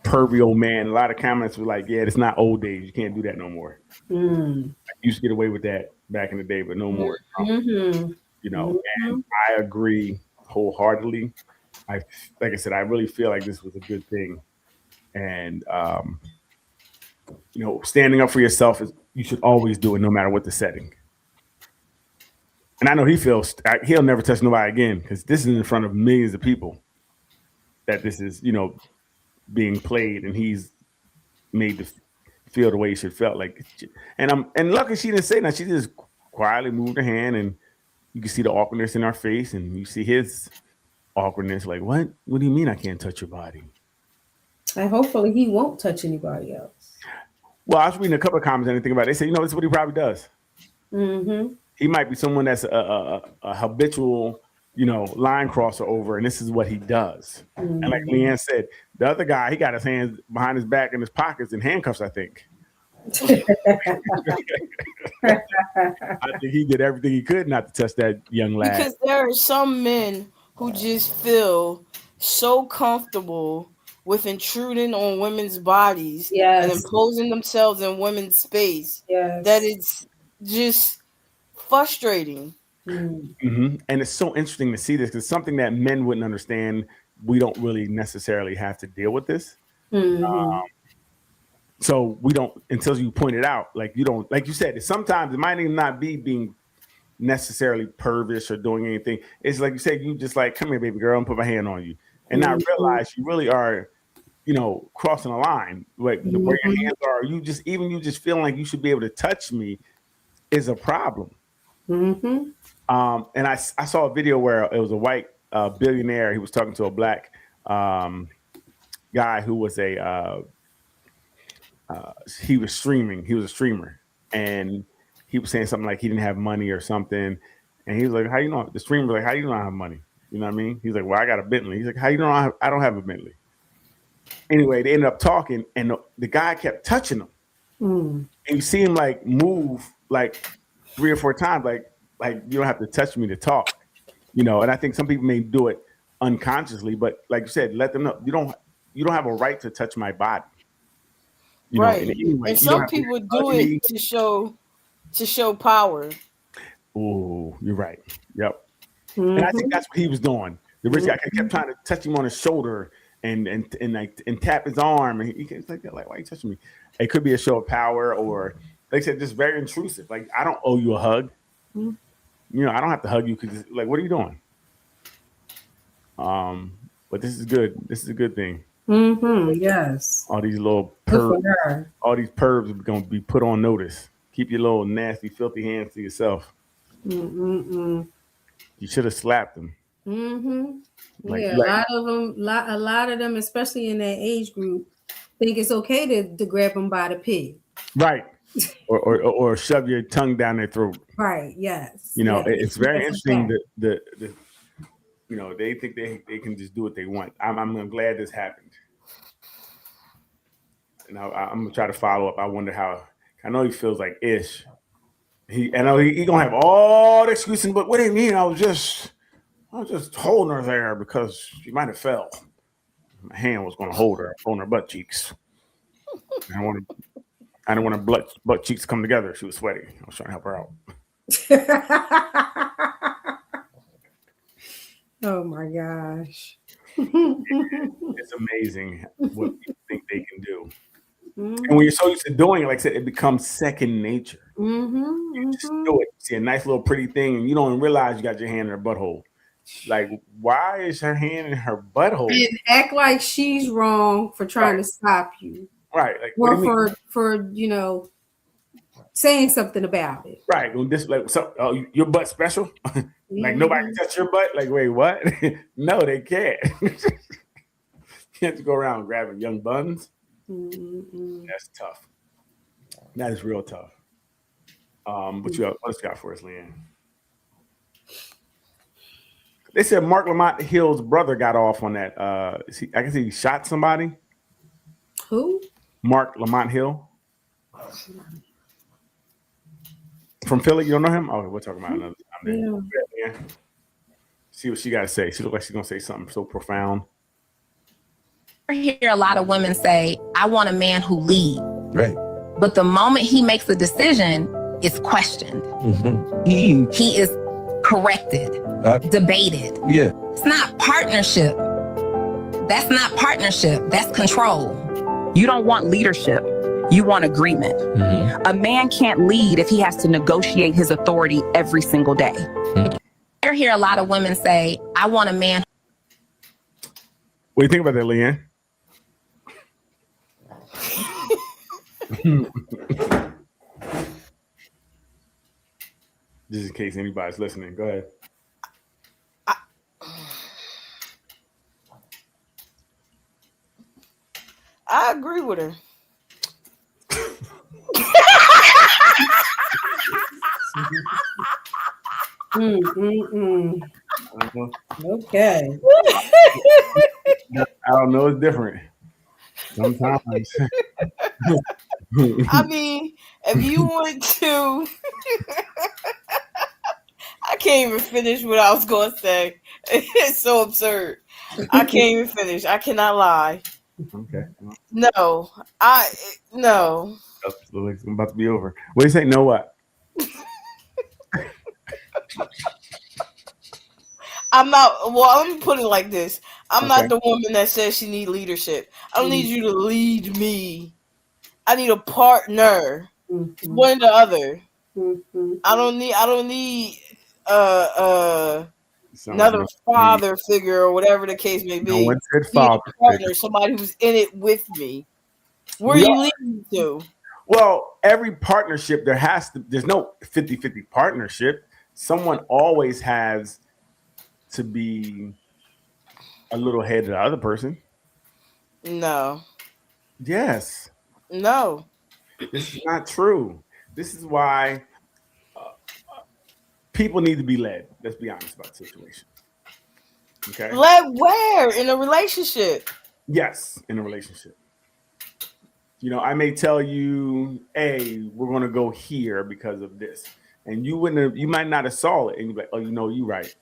pervy old man. A lot of comments were like, yeah, it's not old days. You can't do that no more. Mm. I used to get away with that back in the day, but no more. Mm-hmm. You know, and I agree wholeheartedly. Like I said, I really feel like this was a good thing. And, you know, standing up for yourself is, you should always do it no matter what the setting. And I know he feels he'll never touch nobody again because this is in front of millions of people that this is, you know, being played, and he's made to feel the way he should felt like. And luckily she didn't say that. She just quietly moved her hand, and you can see the awkwardness in her face, and you see his awkwardness. Like, what? What do you mean I can't touch your body? And hopefully he won't touch anybody else. Well, I was reading a couple of comments and anything about it. They said, you know, this is what he probably does. Mm-hmm. He might be someone that's a habitual, you know, line crosser over, and this is what he does. And like Leanne said, the other guy, he got his hands behind his back in his pockets in handcuffs, I think. I think he did everything he could not to touch that young lad. Because there are some men who just feel so comfortable with intruding on women's bodies and imposing themselves in women's space that it's just frustrating. Mm-hmm. And it's so interesting to see this because something that men wouldn't understand. We don't really necessarily have to deal with this. So we don't, until you point it out, like you don't, like you said, sometimes it might even not be being necessarily pervish or doing anything. It's like you said, you just like, come here, baby girl, and put my hand on you. And not realize you really are, you know, crossing a line. Like where your hands are, you just feeling like you should be able to touch me is a problem. And I saw a video where it was a white billionaire. He was talking to a black guy who was he was streaming. He was a streamer, and he was saying something like he didn't have money or something. And he was like, "How you know?" The streamer was like, "How you know I have money?" You know what I mean? He's like, "Well, I got a Bentley." He's like, "How you know I don't have a Bentley?" Anyway, they ended up talking, and the guy kept touching him, and you see him like move like 3 or 4 times, like you don't have to touch me to talk, you know. And I think some people may do it unconsciously, but like you said, let them know you don't have a right to touch my body. You right. Know, anyway, and some people do it to show power. Oh, you're right. Yep. And I think that's what he was doing. The rich guy kept trying to touch him on his shoulder and tap his arm, and he's like, why are you touching me? It could be a show of power, or like I said, just very intrusive. Like, I don't owe you a hug. You know, I don't have to hug you because, like, what are you doing? But this is good. This is a good thing. Yes. All these little pervs, all these pervs are going to be put on notice. Keep your little nasty, filthy hands to yourself. You should have slapped them. Like, a lot of them, especially in that age group, think it's okay to grab them by the pig. Right. or shove your tongue down their throat. Right. Yes. You know, it's very interesting that the you know, they think they can just do what they want. I'm glad this happened. And I'm gonna try to follow up. I wonder how. I know he feels like Ish. He gonna have all the excuses, but what do you mean? I was just holding her there because she might have fell. My hand was gonna hold her on her butt cheeks. I didn't want her butt cheeks to come together. She was sweaty. I was trying to help her out. Oh my gosh. It's amazing what you think they can do. And when you're so used to doing it, like I said, it becomes second nature. You just do it. You see a nice little pretty thing, and you don't even realize you got your hand in her butthole. Like, why is her hand in her butthole? And act like she's wrong for trying to stop you. Right. Like, or for you know, saying something about it. Right. Well, this like so, your butt special? Like nobody can touch your butt? Like, wait, what? No, they can't. You have to go around grabbing young buns. That's tough. That is real tough. But what else got for us, Leanne? They said Mark Lamont Hill's brother got off on that. I guess he shot somebody. Who? Mark Lamont Hill. From Philly, you don't know him? Oh, we're talking about another time. Yeah. See what she got to say. She looks like she's gonna say something so profound. hear a lot of women say, I want a man who leads. Right. But the moment he makes a decision, it's questioned. Mm-hmm. He is corrected, debated. Yeah. It's not partnership. That's not partnership. That's control. You don't want leadership. You want agreement. Mm-hmm. A man can't lead if he has to negotiate his authority every single day. I hear a lot of women say, I want a man. What do you think about that, Leanne? Just in case anybody's listening, go ahead. I agree with her. Okay. I don't know. It's different. Sometimes. I mean, if you want to, I can't even finish what I was going to say. It's so absurd. I can't even finish. I cannot lie. Okay. No. No. It's about to be over. What do you say? No what? I'm not. Well, let me put it like this. I'm Okay. not the woman that says she need leadership. I don't need you to lead me. I need a partner. One or the other. I don't need another father figure or whatever the case may be. No one said I need father a partner, figure. somebody who's in it with me. Where are you leading to? Well, every partnership, there's no 50-50 partnership. Someone always has to be a little ahead of the other person. No. Yes. No. This is not true. This is why people need to be led. Let's be honest about the situation. Okay. Led where? In a relationship. Yes, in a relationship. You know, I may tell you, hey, we're going to go here because of this. And you might not have saw it. And you're like, oh, you're right.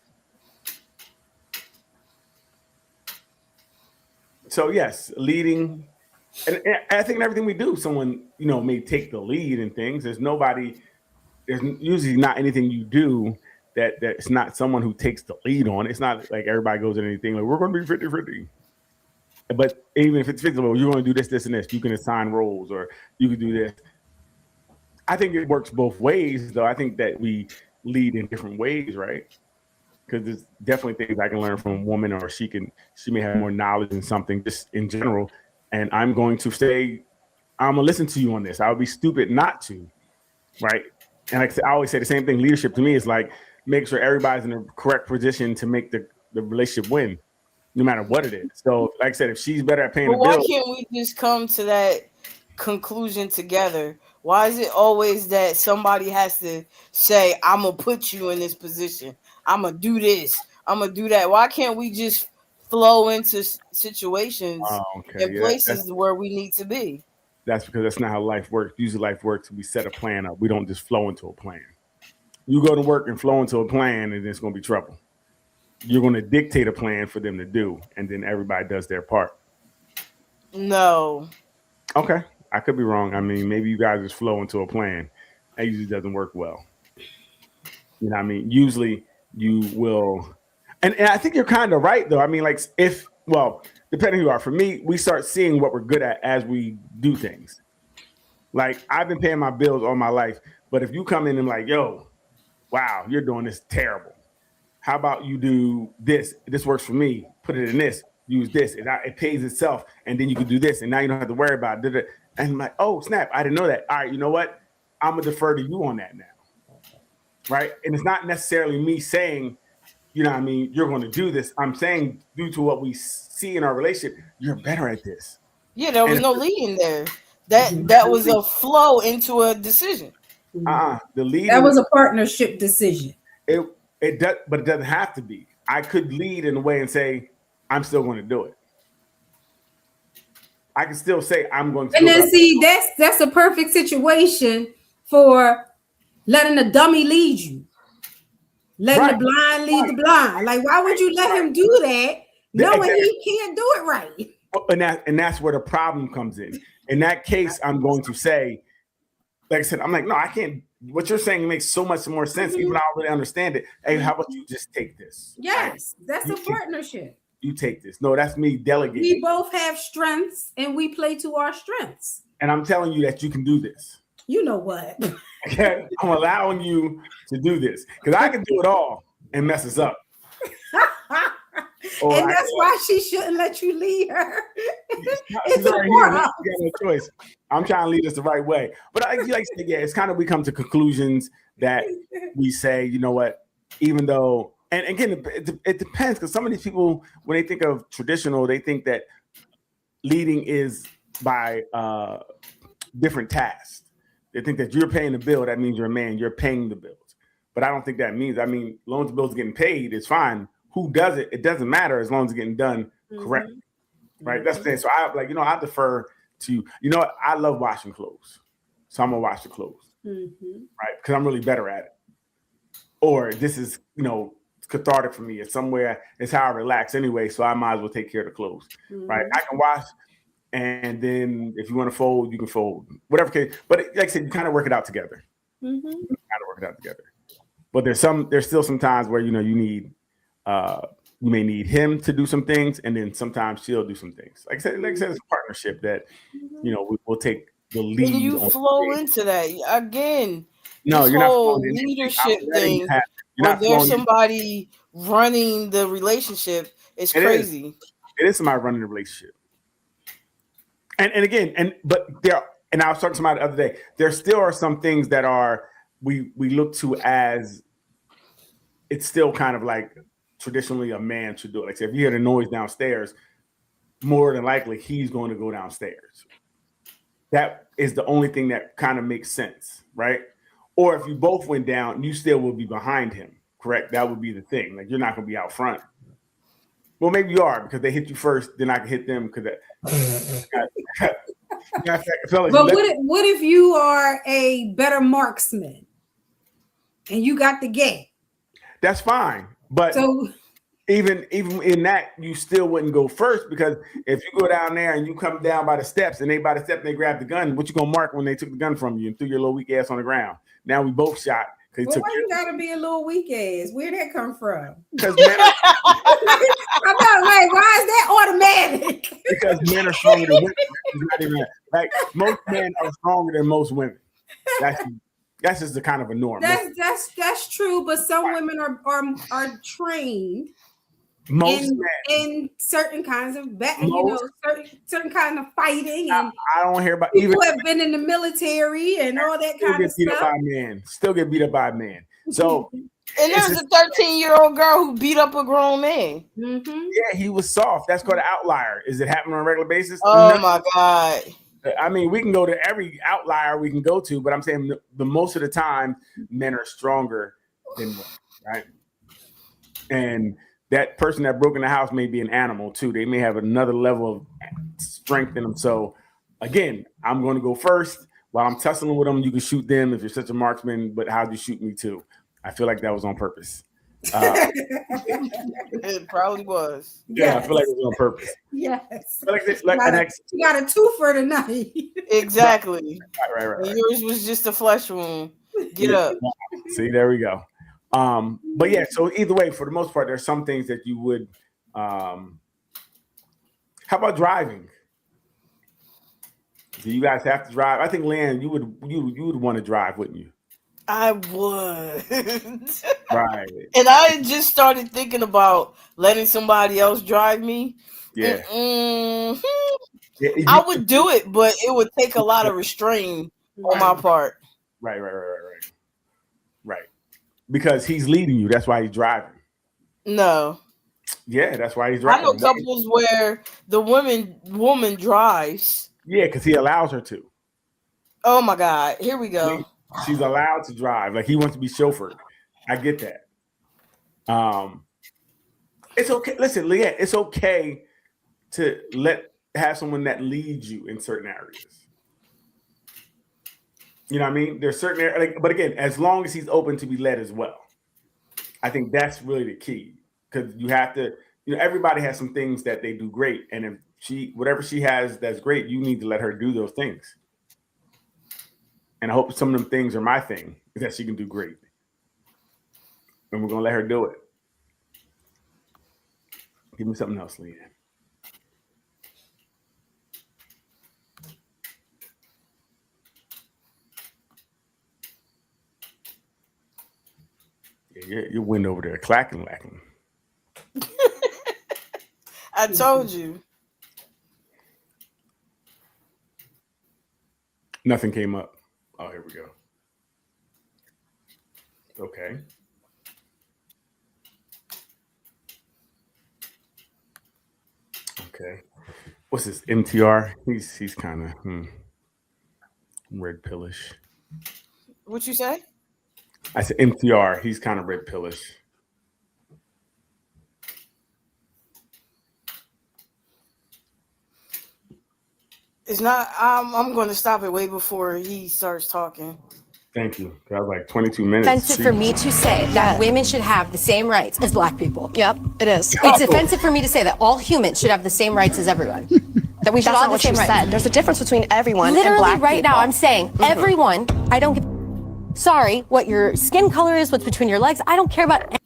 So yes, leading. And I think in everything we do, someone, may take the lead in things. There's usually not anything you do that's not someone who takes the lead on. It's not like everybody goes in anything like, we're going to be 50-50. But even if it's 50, well, you're going to do this, this, and this. You can assign roles or you can do this. I think it works both ways, though. I think that we lead in different ways, right? Because there's definitely things I can learn from a woman, or she may have more knowledge in something just in general. And I'm going to say, I'm going to listen to you on this. I would be stupid not to, right? And like I always say the same thing. Leadership to me is like, make sure everybody's in the correct position to make the relationship win, no matter what it is. So like I said, if she's better at paying the why bill. Can't we just come to that conclusion together? Why is it always that somebody has to say, I'm going to put you in this position. I'm going to do this. I'm going to do that. Why can't we just flow into situations and places where we need to be? That's because that's not how life works. Usually life works, we set a plan up. We don't just flow into a plan. You go to work and flow into a plan, and it's going to be trouble. You're going to dictate a plan for them to do, and then everybody does their part. No. Okay. I could be wrong. I mean, maybe you guys just flow into a plan. That usually doesn't work well. You know what I mean? Usually you will. And I think you're kind of right, though. I mean, like depending who you are. For me, we start seeing what we're good at as we do things. Like, I've been paying my bills all my life. But if you come in and like, yo, wow, you're doing this terrible. How about you do this? This works for me. Put it in this. Use this. It pays itself. And then you can do this. And now you don't have to worry about it. And I'm like, oh, snap. I didn't know that. All right, you know what? I'm going to defer to you on that now. Right? And it's not necessarily me saying, you know what I mean, you're going to do this. I'm saying due to what we see in our relationship, you're better at this. Yeah, there was no leading there. That was a flow into a decision. The lead. That was a partnership decision. It does, but it doesn't have to be. I could lead in a way and say, I'm still going to do it. I can still say I'm going to. And then see, that's a perfect situation for letting the dummy lead you, letting the blind lead the blind. Like, why would you let him do that, knowing he can't do it right? And that's where the problem comes in. In that case, I'm going to say, like I said, I'm like, no, I can't. What you're saying makes so much more sense. Even though I don't really understand it. Hey, how about you just take this? Yes, that's You a partnership. You take this. No, that's me delegating. We both have strengths and we play to our strengths. And I'm telling you that you can do this. You know what? Okay, I'm allowing you to do this because I can do it all and mess us up. And that's why she shouldn't let you lead her. It's right here. You got no choice. I'm trying to lead us the right way. But like I said, yeah, it's kind of we come to conclusions that we say, you know what, even though, and again, it depends because some of these people, when they think of traditional, they think that leading is by different tasks. They think that you're paying the bill. That means you're a man. You're paying the bills. But I don't think that means. I mean, loans and bills getting paid is fine. Who does it? It doesn't matter as long as it's getting done correctly, right? That's the thing. So I like, I defer to, I love washing clothes, so I'm gonna wash the clothes, right? Because I'm really better at it. Or this is, cathartic for me. It's somewhere. It's how I relax anyway. So I might as well take care of the clothes, right? I can wash, and then if you want to fold, you can fold, whatever case. But like I said, you kind of work it out together. You kind of work it out together. But there's still some times where you need. You may need him to do some things, and then sometimes she'll do some things. Like I said, it's a partnership that we'll take the lead. And you flow into that again. No, this you're whole not leadership thing. Where there's somebody running the relationship, it's crazy. It is somebody running the relationship. And again, but there. And I was talking to somebody the other day. There still are some things that are we look to as it's still kind of like. Traditionally, a man should do it. Like, say, if you hear the noise downstairs, more than likely he's going to go downstairs. That is the only thing that kind of makes sense, right? Or if you both went down, you still will be behind him, correct? That would be the thing. Like, you're not going to be out front. Well, maybe you are because they hit you first, then I can hit them because But what if you are a better marksman and you got the game? That's fine. But even in that, you still wouldn't go first because if you go down there and you come down by the steps and they by the step and they grab the gun, what you gonna mark when they took the gun from you and threw your little weak ass on the ground? Now we both shot. Why you gotta be a little weak ass? Where'd that come from? Because I'm not like, why is that automatic? Because men are stronger than women. Like most men are stronger than most women. That's just the kind of a norm. That's true, but some women are trained in certain kinds of certain kind of fighting. And I don't hear about people have been in the military and all that kind of stuff. Still get beat up by a man. So and there's a 13-year-old girl who beat up a grown man. Yeah, he was soft. That's called an outlier. Is it happening on a regular basis? Oh my God. I mean, we can go to every outlier we can go to, but I'm saying the most of the time, men are stronger than women, right? And that person that broke in the house may be an animal too. They may have another level of strength in them. So again, I'm going to go first. While I'm tussling with them, you can shoot them if you're such a marksman, but how'd you shoot me too? I feel like that was on purpose. It probably was. Yeah, I feel like it was on purpose. Yes. You got a twofer tonight. Exactly. Right. And yours was just a flesh wound. Get up. See, there we go. But yeah, so either way, for the most part, there's some things that you would. How about driving? Do you guys have to drive? I think, Leanne, you would want to drive, wouldn't you? I would. Right. And I just started thinking about letting somebody else drive me. Yeah. I would do it, but it would take a lot of restraint on my part. Right. Because he's leading you. That's why he's driving. No. Yeah, that's why he's driving. I know couples where the woman drives. Yeah, because he allows her to. Oh my God. Here we go. She's allowed to drive. Like he wants to be chauffeured. I get that. It's okay. Listen, Leanne, it's okay to have someone that leads you in certain areas. You know what I mean? There's certain areas, but again, as long as he's open to be led as well. I think that's really the key because you have to everybody has some things that they do great, and if whatever she has that's great, you need to let her do those things. And I hope some of them things are my thing that she can do great, and we're gonna let her do it. Give me something else, Leanne. Yeah, your wind over there clacking, lacking. I told you. Nothing came up. Oh, here we go. Okay. Okay. What's this? MTR? He's kind of red pillish. What you say? I said MTR. He's kind of red pillish. It's not. I'm going to stop it way before he starts talking. Thank you. That was like 22 minutes. Offensive for me to say that women should have the same rights as black people. Yep, it is. It's offensive for me to say that all humans should have the same rights as everyone. That we should That's all not have the what same you rights. said. There's a difference between everyone Literally and black right people. now, I'm saying everyone. I don't give. Sorry, what your skin color is, what's between your legs. I don't care about.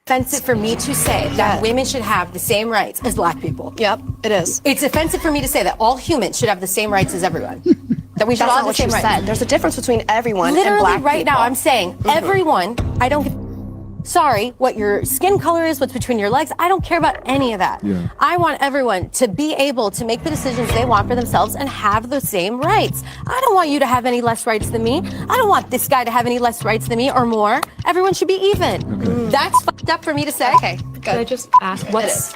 Offensive for me to say that women should have the same rights as black people. Yep, it is. It's offensive for me to say that all humans should have the same rights as everyone. That we should That's all not have the what you same rights. said. There's a difference between everyone Literally and black right people. now, I'm saying everyone. I don't give. Sorry, what your skin color is, what's between your legs. I don't care about any of that. Yeah. I want everyone to be able to make the decisions they want for themselves and have the same rights. I don't want you to have any less rights than me. I don't want this guy to have any less rights than me or more. Everyone should be even. That's fucked up for me to say. Okay, Could I good. just ask What's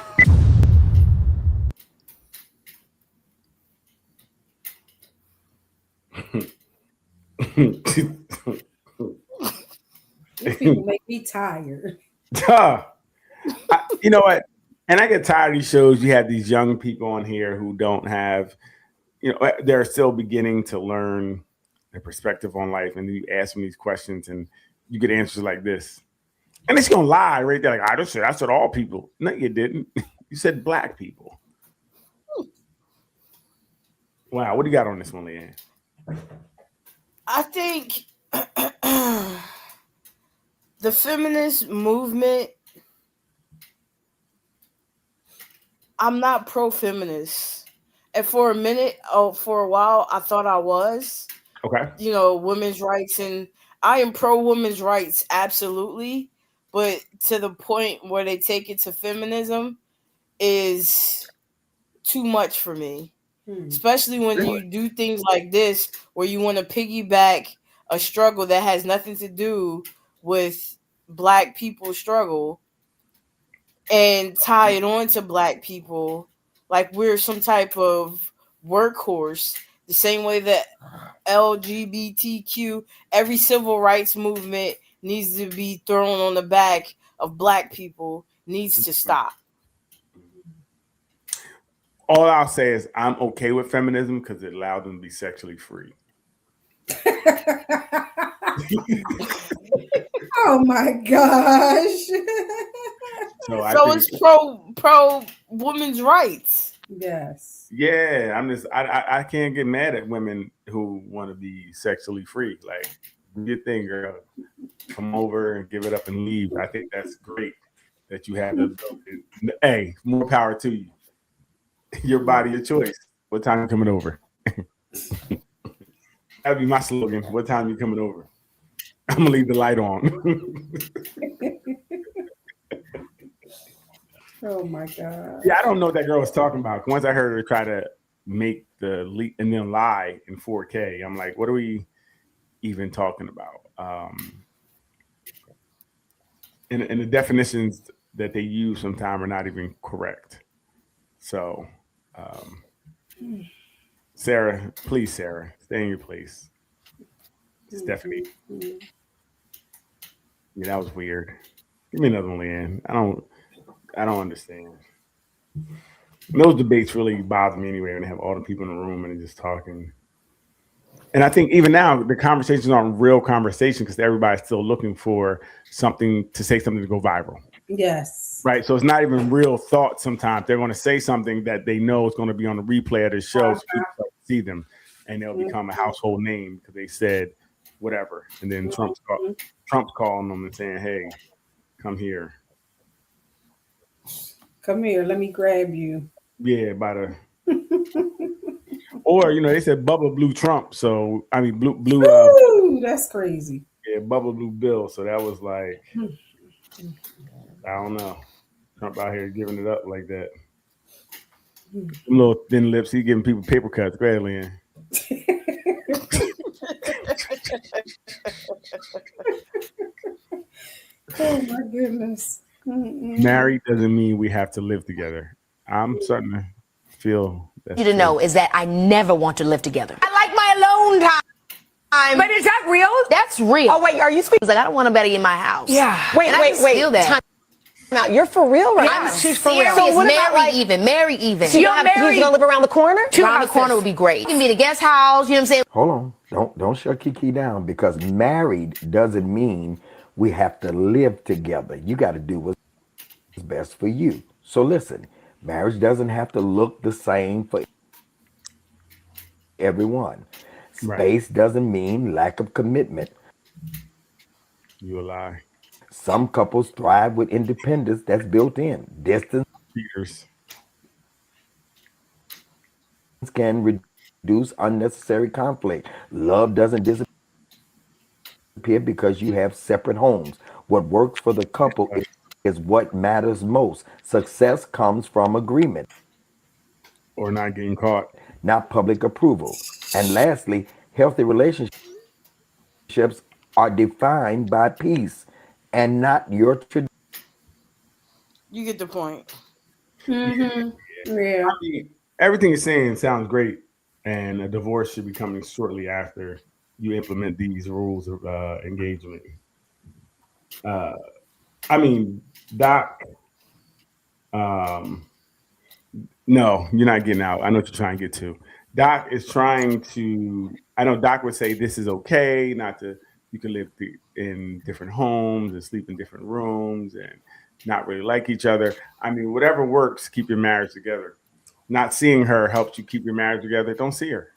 These people make me tired. You know what? And I get tired of these shows. You have these young people on here who don't have, they're still beginning to learn their perspective on life. And then you ask them these questions and you get answers like this. And it's going to lie right there. Like, I said all people. No, you didn't. You said black people. Wow. What do you got on this one, Leanne? I think the feminist movement, I'm not pro-feminist. And for a while, I thought I was. Okay. Women's rights, and I am pro-women's rights, absolutely. But to the point where they take it to feminism is too much for me. Especially when you do things like this, where you want to piggyback a struggle that has nothing to do with black people's struggle and tie it on to black people like we're some type of workhorse, the same way that LGBTQ, every civil rights movement needs to be thrown on the back of black people, needs to stop. All I'll say is I'm okay with feminism because it allowed them to be sexually free. Oh my gosh. So it's pro women's rights. Yes. Yeah, I can't get mad at women who want to be sexually free. Like, do your thing, girl. Come over and give it up and leave. I think that's great that you have the ability. Hey, more power to you. Your body, your choice. What time you coming over? That'd be my slogan. What time you coming over? I'm gonna leave the light on. Oh my God. Yeah, I don't know what that girl was talking about. Once I heard her try to make the leap and then lie in 4K, I'm like, what are we even talking about? And the definitions that they use sometimes are not even correct. So, Sarah, please, Sarah, stay in your place. Stephanie. Yeah, that was weird. Give me another one, Leanne. I don't understand. And those debates really bother me anyway when they have all the people in the room and they're just talking. And I think even now the conversations aren't real conversation because everybody's still looking for something to say something to go viral. Yes. Right. So it's not even real thought sometimes. They're going to say something that they know is going to be on the replay of the show. So people see them and they'll become a household name because they said whatever. And then Trump's calling them and saying, hey, come here. Come here. Let me grab you. Yeah, by the or they said Bubba blew Trump. So I mean blue Ooh, that's crazy. Yeah, Bubba blew Bill. So that was like I don't know. Trump out here giving it up like that. Them little thin lips, he giving people paper cuts. Go ahead, Leanne. Oh my goodness. Married doesn't mean we have to live together. I'm starting to feel that. You to know is that I never want to live together. I like my alone time. But is that real? That's real. Oh, wait, are you speaking? Like I don't want nobody in my house. Yeah. And I just feel that. Now, you're for real right I'm now. she's for real. So what married about, like, even. Married even. So you're gonna live around the corner? Around the corner would be great. You can be the guest house, you know what I'm saying? Hold on. Don't shut Kiki down, because married doesn't mean we have to live together. You got to do what's best for you. So listen, marriage doesn't have to look the same for everyone. Space doesn't mean lack of commitment. You a lie. Some couples thrive with independence that's built in. Distance can reduce unnecessary conflict. Love doesn't disappear because you have separate homes. What works for the couple is what matters most. Success comes from agreement. Or not getting caught. Not public approval. And lastly, healthy relationships are defined by peace and not your tradition. You get the point. Mm-hmm. Yeah. I mean, everything you're saying sounds great, and a divorce should be coming shortly after you implement these rules of engagement. I mean, Doc, no, you're not getting out. I know what you're trying to get to. Doc is trying to, I know Doc would say this is okay, not to, you can live in different homes and sleep in different rooms and not really like each other. I mean, whatever works, keep your marriage together. Not seeing her helps you keep your marriage together. Don't see her.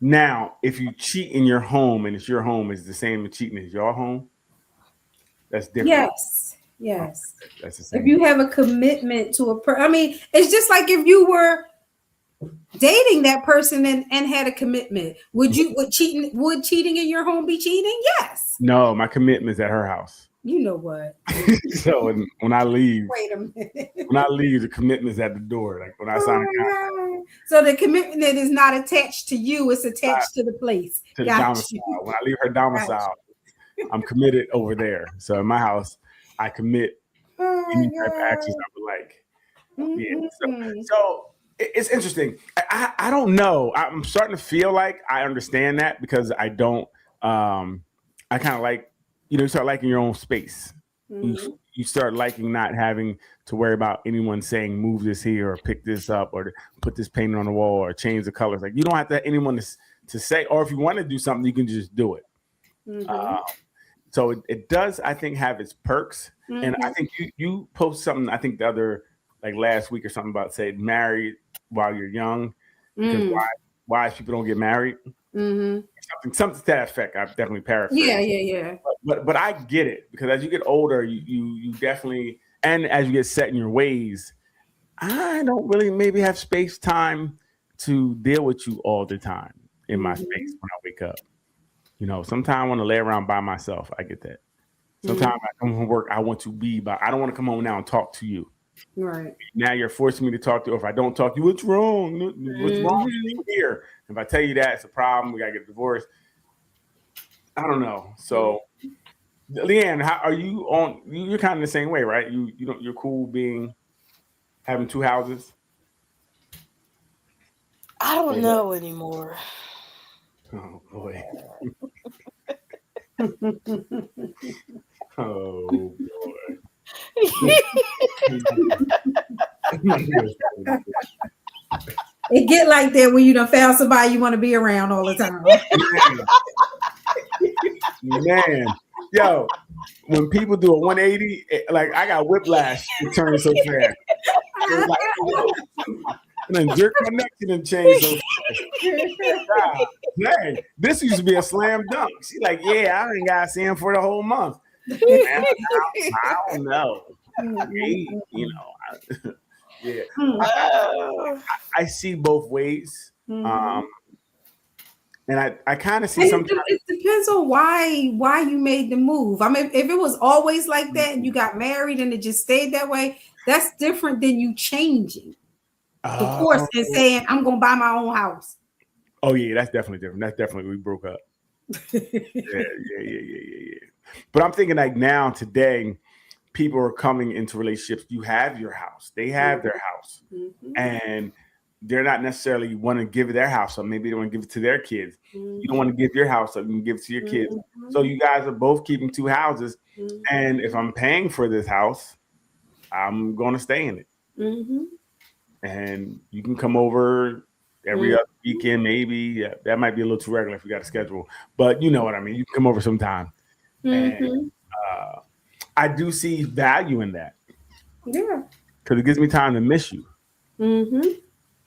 Now, if you cheat in your home and it's your home, is the same as cheating as your home? That's different. Yes. That's the same. If you have a commitment to I mean, it's just like if you were dating that person and had a commitment. Would cheating in your home be cheating? Yes. No, my commitment's at her house. You know what? So when I leave, Wait a minute. when I leave, the commitment's at the door. Like when I sign a contract. So the commitment is not attached to you; it's attached to the place. To the domicile. When I leave her domicile, I'm committed over there. So in my house, I commit any type of actions I would like. Yeah. So it's interesting. I don't know. I'm starting to feel like I understand that because I don't. I kind of like, you start liking your own space. You start liking not having to worry about anyone saying move this here or pick this up or put this paint on the wall or change the colors. Like you don't have to have anyone to say, or if you want to do something, you can just do it. So it does, I think, have its perks. And I think you post something, I think the other, like last week or something about saying married while you're young. Because why people don't get married. Something to that effect. I've definitely paraphrased. Yeah. But I get it, because as you get older, you definitely, and as you get set in your ways, I don't really maybe have space time to deal with you all the time in my space when I wake up. Sometimes I want to lay around by myself. I get that. Sometimes I come from work, I want to be by. I don't want to come home now and talk to you. Right. Now you're forcing me to talk to you. If I don't talk to you, what's wrong? What's wrong with you here? If I tell you that, it's a problem. We gotta get divorced. I don't know. So, Leanne, how are you on? You're kind of the same way, right? You're cool having two houses. I don't know anymore. Oh boy. Oh boy. It get like that when you done found somebody you want to be around all the time. man, yo, when people do a 180, like I got whiplash. It turns so fast. It's like, and then jerk my neck and then change so fast. God, dang, this used to be a slam dunk. She like, yeah, I ain't got to see him for the whole month. Man, I don't know. You know, yeah. I see both ways. And I kind of see sometimes it depends on why you made the move. I mean, if it was always like that and you got married and it just stayed that way, that's different than you changing the course and saying, I'm gonna buy my own house. Oh yeah, that's definitely different. That's definitely we broke up. Yeah. But I'm thinking like now today, people are coming into relationships. You have your house, they have their house, and they're not necessarily want to give their house up. Maybe they want to give it to their kids. You don't want to give your house up. You can give it to your kids. So you guys are both keeping two houses. And if I'm paying for this house, I'm going to stay in it. And you can come over every other weekend, maybe. Yeah, that might be a little too regular if you got a schedule. But you know what I mean. You can come over sometime. And I do see value in that. Yeah. Because it gives me time to miss you.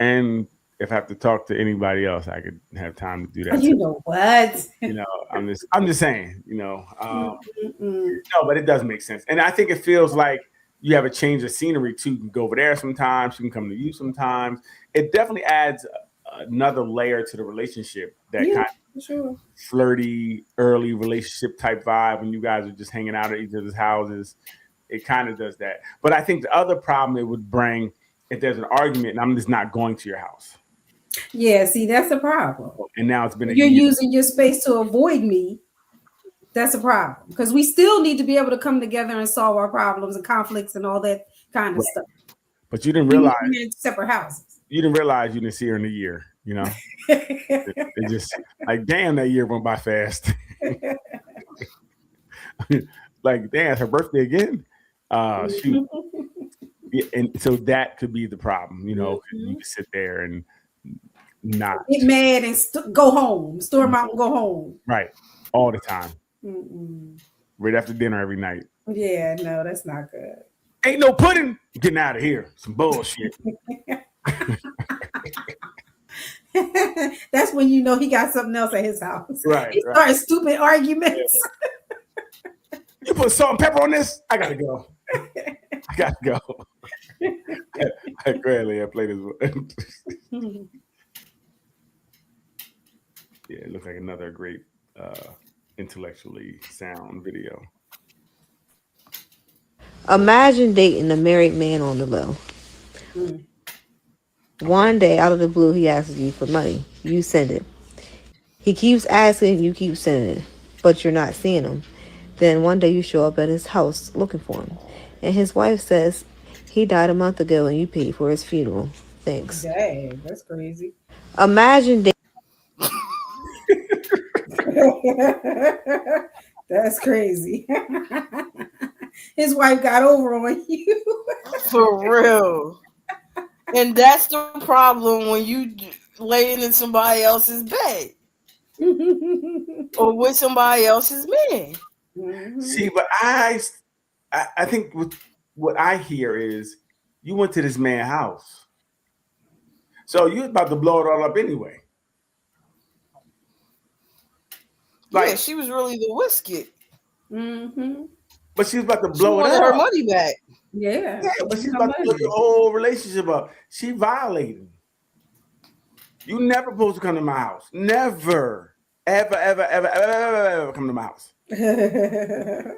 And if I have to talk to anybody else, I could have time to do that. You know what? You know, I'm just saying, you know, no, but it does make sense. And I think it feels like you have a change of scenery too. You can go over there sometimes, you can come to you sometimes. It definitely adds another layer to the relationship, that kind of flirty, early relationship type vibe when you guys are just hanging out at each other's houses. It kind of does that. But I think the other problem it would bring, if there's an argument and I'm just not going to your house. Yeah, see, that's a problem. And now it's been you're using your space to avoid me. That's a problem, because we still need to be able to come together and solve our problems and conflicts and all that kind of stuff. But you didn't realize we're in separate houses. You didn't realize you didn't see her in a year, you know. it just like, damn, that year went by fast. Like, damn, it's her birthday again. Shoot. Yeah, and so that could be the problem, you know. You can sit there and not get mad and go home, storm out and go home. Right, all the time. Right after dinner every night. Yeah, no, that's not good. Ain't no pudding. Getting out of here. Some bullshit. That's when you know he got something else at his house. Right. He started stupid arguments. Yeah. You put salt and pepper on this? I gotta go. I gotta go. Go ahead, Leah, play this one. Yeah, it looks like another great intellectually sound video. Imagine dating a married man on the low. One day, out of the blue, he asks you for money. You send it. He keeps asking, you keep sending it, but you're not seeing him. Then one day you show up at his house looking for him. And his wife says, he died a month ago and you paid for his funeral. Thanks. Dang, that's crazy. Imagine dating. That's crazy. His wife got over on you. For real. And that's the problem when you laying in somebody else's bed or with somebody else's man. See, but I think what I hear is you went to this man's house, so you're about to blow it all up anyway. Like, yeah, she was really the whiskey. But she was about to blow it up. Her money back. Yeah, but she's about to blow the whole relationship up. She violated. You never supposed to come to my house. Never, ever come to my house. You know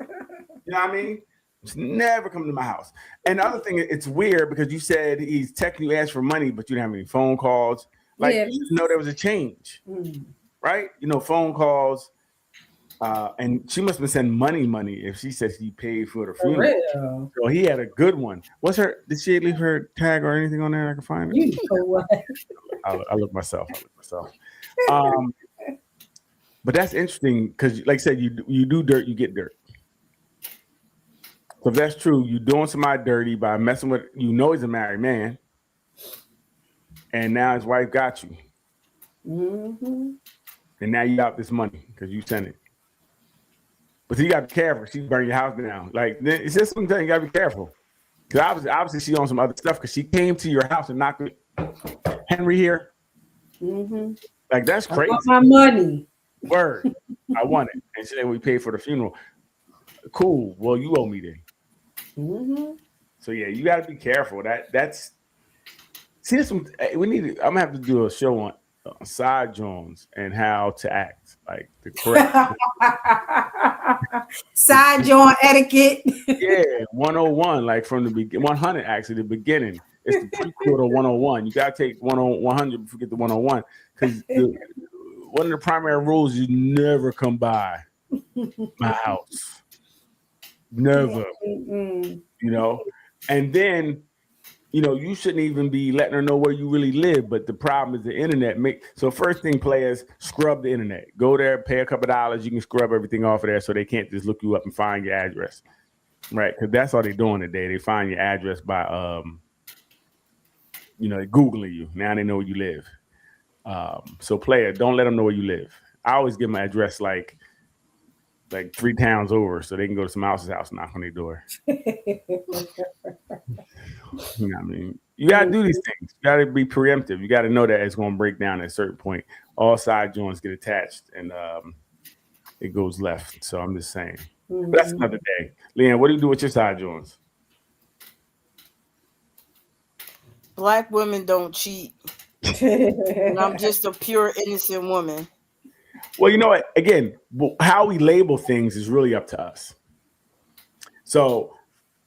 what I mean? Just never come to my house. And the other thing, it's weird because you said he's texting you, asked for money, but you didn't have any phone calls. Like, you didn't know there was a change, right? You know, phone calls. And she must have been sending money if she said she paid for the funeral. So he had a good one. What's her? Did she leave her tag or anything on there? I can find it. You know what? I look myself. But that's interesting because, like I said, you do dirt, you get dirt. So if that's true, you're doing somebody dirty by messing with. You know he's a married man, and now his wife got you, and now you got this money because you sent it. But you got to be careful. She burn your house down. Like, it's just something you got to be careful. Because obviously she on some other stuff because she came to your house and knocked it. Henry here. Mm-hmm. Like, that's crazy. I want my money. Word. I want it. And she said, we paid for the funeral. Cool. Well, you owe me then. Mm-hmm. So, yeah, you got to be careful. That's. See, I'm going to have to do a show on side Jones and how to act. Like, the correct. Side joint etiquette. Yeah, 101, like from the beginning, 100 actually, the beginning. It's the prequel to 101. You gotta take 100 before you get to 101. Because one of the primary rules, you never come by my house. Never. You know? And then, you know, you shouldn't even be letting her know where you really live. But the problem is the internet. So first thing, players, scrub the internet. Go there, pay a couple $. You can scrub everything off of there so they can't just look you up and find your address. Right? Because that's all they're doing today. They find your address by, you know, Googling you. Now they know where you live. So player, don't let them know where you live. I always give my address like 3 towns over so they can go to someone else's house and knock on their door. You know what I mean? You got to do these things. You got to be preemptive. You got to know that it's going to break down at a certain point. All side joints get attached and it goes left. So I'm just saying. But that's another day. Leanne, what do you do with your side joints? Black women don't cheat. And I'm just a pure innocent woman. Well, you know what? Again, how we label things is really up to us. So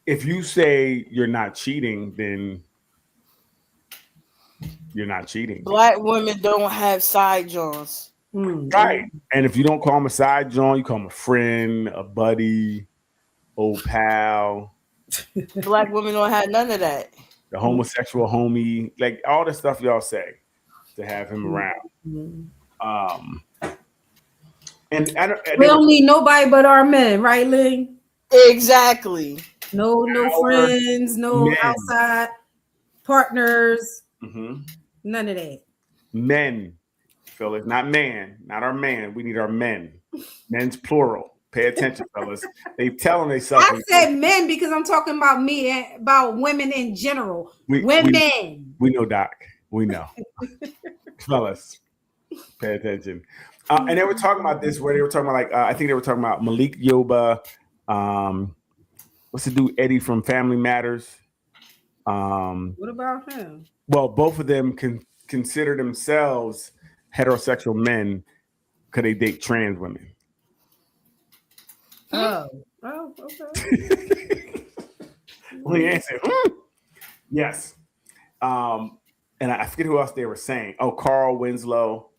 if you say you're not cheating, then you're not cheating. Black women don't have side jaws. Right. And if you don't call them a side John, you call them a friend, a buddy, old pal. Black women don't have none of that. The homosexual homie, like all the stuff y'all say to have him around. And we don't need nobody but our men, right, Lee? Exactly. No friends, no men. Outside partners. None of that. Men, fellas, not man, not our man. We need our men. Men's plural. Pay attention, fellas. They telling themselves. I said men because I'm talking about me and about women in general. Women. We know, Doc. We know. Fellas, pay attention. And they were talking about this where they were talking about like I think they were talking about Malik Yoba. What's the dude Eddie from Family Matters? What about him? Well, both of them can consider themselves heterosexual men because they date trans women. Oh, okay. Leanne said, yes. And I forget who else they were saying. Oh, Carl Winslow,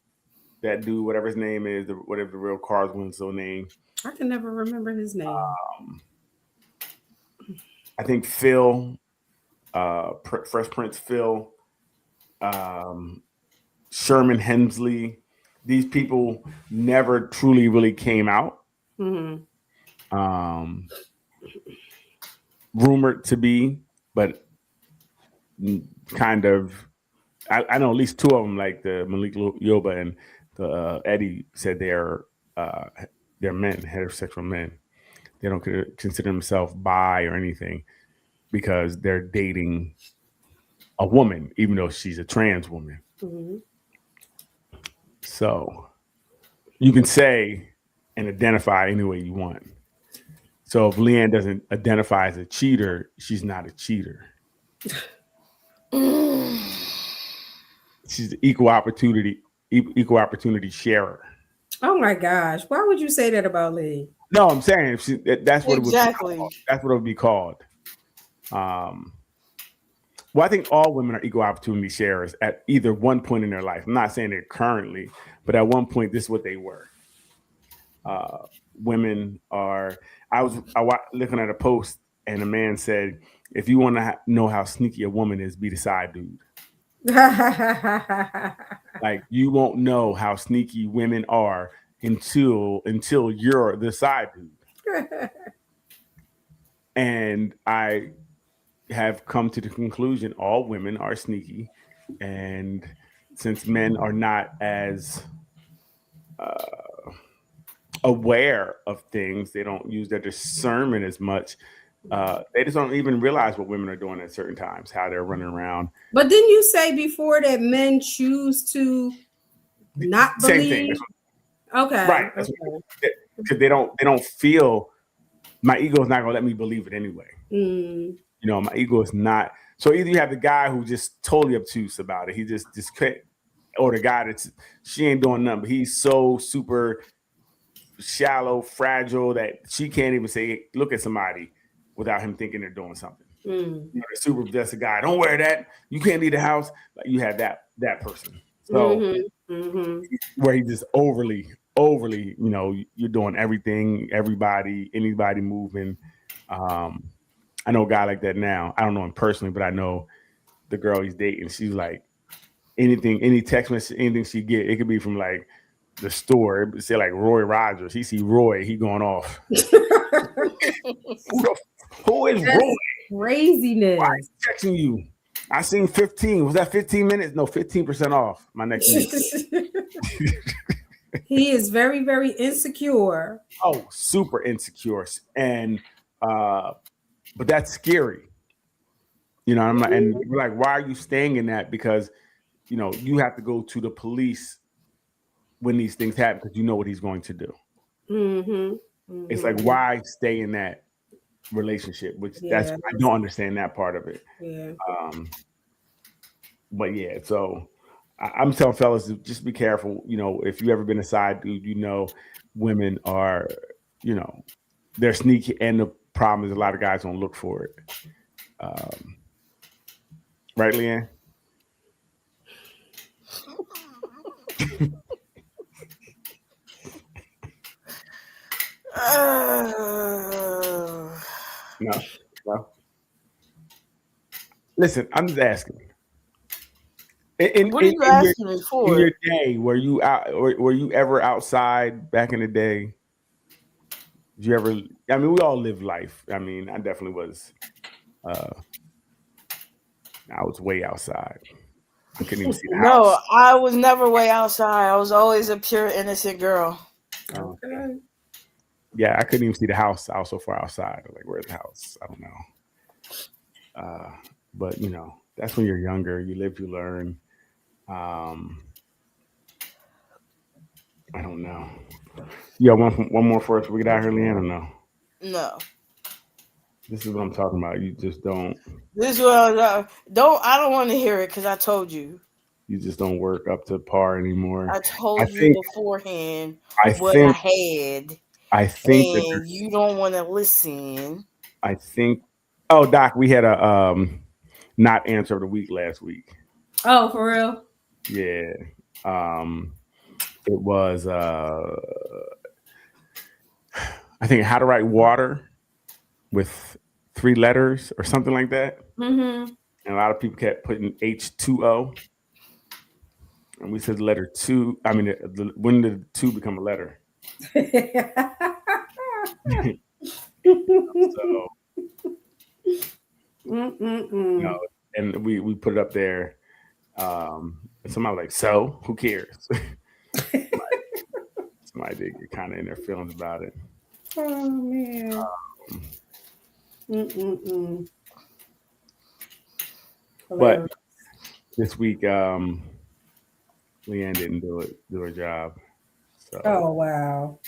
that dude, whatever his name is, whatever the real Carl Winslow name. I can never remember his name. I think Phil, Fresh Prince Phil, Sherman Hemsley. These people never truly really came out. Rumored to be, but kind of. I know at least two of them, like the Malik Yoba and the Eddie, said they're men, heterosexual men. They don't consider themselves bi or anything because they're dating a woman, even though she's a trans woman. So you can say and identify any way you want. So if Leanne doesn't identify as a cheater, she's not a cheater. She's an equal opportunity sharer. Oh my gosh. Why would you say that about Lee? No, I'm saying that's what exactly. it would be called. That's what it would be called. Well, I think all women are equal opportunity sharers at either one point in their life. I'm not saying they're currently, but at one point, this is what they were. Women are. I was looking at a post, and a man said, "If you want to know how sneaky a woman is, be the side dude." Like you won't know how sneaky women are until you're the side dude. And I have come to the conclusion all women are sneaky, and since men are not as aware of things. They don't use their discernment as much. They just don't even realize what women are doing at certain times, how they're running around. But didn't you say before that men choose to not believe? Same thing. Okay. Right. Because they don't feel, my ego is not gonna let me believe it anyway. Mm. You know, my ego is not. So either you have the guy who just totally obtuse about it, he just quit, or the guy that's she ain't doing nothing, but he's so super shallow, fragile that she can't even say look at somebody without him thinking they're doing something. Mm. You know, the super possessive guy, don't wear that, you can't leave the house. Like you had that person. So where he just overly, you know, you're doing everything, everybody, anybody moving. I know a guy like that now. I don't know him personally, but I know the girl he's dating. She's like anything, any text message, anything she get, it could be from like the store. It would say like Roy Rogers. He see Roy, he going off. Who is That's Roy? Craziness. Why is he texting you? I seen 15. Was that 15 minutes? No, 15% off my next meeting. He is very, very insecure. Oh, super insecure. And but that's scary. You know, I'm like, and we're like, why are you staying in that? Because, you know, you have to go to the police when these things happen because you know what he's going to do. It's like, why stay in that relationship? Which I don't understand that part of it. Yeah. But yeah, so I'm telling fellas to just be careful. You know, if you ever been a side dude, you know, women are, you know, they're sneaky, and the problem is a lot of guys don't look for it. Right, Leanne? No. Listen, I'm just asking. What are you asking me for? In your day, were you out? Were you ever outside back in the day? Did you ever? I mean, we all live life. I mean, I definitely was. I was way outside. I couldn't even see the house. No, I was never way outside. I was always a pure innocent girl. Okay. Yeah, I couldn't even see the house. I was so far outside. Like, where's the house? I don't know. But you know, that's when you're younger. You live, you learn. I don't know. You got one more for us? We get out here, Leanne, or no? No. This is what I'm talking about. You just don't. This is what I don't want to hear it because I told you. You just don't work up to par anymore. I told you beforehand what I had. I think and you don't want to listen. I think. Oh, Doc, we had a not answer of the week last week. Oh, for real? Yeah. It was I think how to write water with 3 letters or something like that. And a lot of people kept putting H2O. And we said the letter 2. I mean, when did the 2 become a letter? So, you know, and we put it up there. And somebody was like, so who cares? Somebody did get kind of in their feelings about it. Oh man. But this week, Leanne didn't do her job. So, oh wow.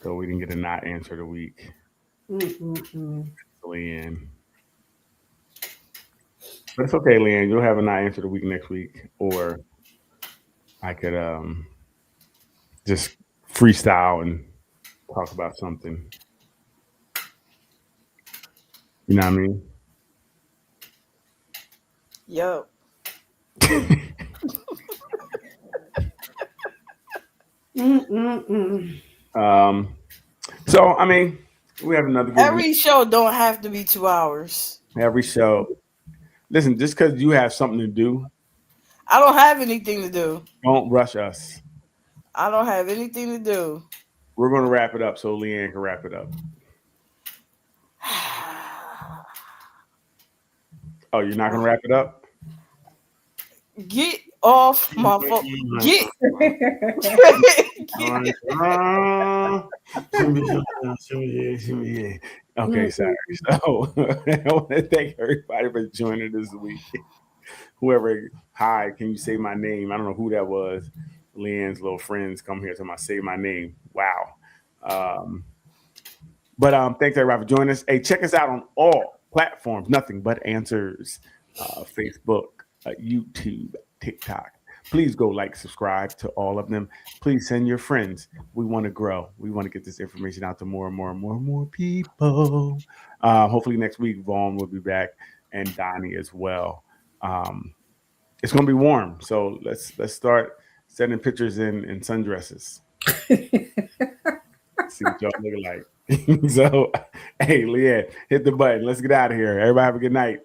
So we didn't get a not answer of the week. Leanne. But it's okay, Leanne. You'll have a not answer of the week next week. Or I could just freestyle and talk about something. You know what I mean? Yo. So I mean, we have another good every week. show don't have to be 2 hours. Every show. Listen, just because you have something to do, I don't have anything to do. Don't rush us. I don't have anything to do. We're going to wrap it up so Leanne can wrap it up. Oh, you're not going to wrap it up? Get off my phone. Okay, sorry. So I want to thank everybody for joining this week. Whoever, hi, can you say my name? I don't know who that was. Leanne's little friends come here to say my name. Wow. But thanks everybody for joining us. Hey, check us out on all platforms. Nothing But Answers, Facebook, YouTube, TikTok. Please go subscribe to all of them. Please send your friends. We want to grow. We want to get this information out to more and more people. Hopefully next week, Vaughn will be back and Donnie as well. It's going to be warm, so let's start sending pictures in sundresses. See what y'all look like. So, hey, Leanne, hit the button. Let's get out of here. Everybody have a good night.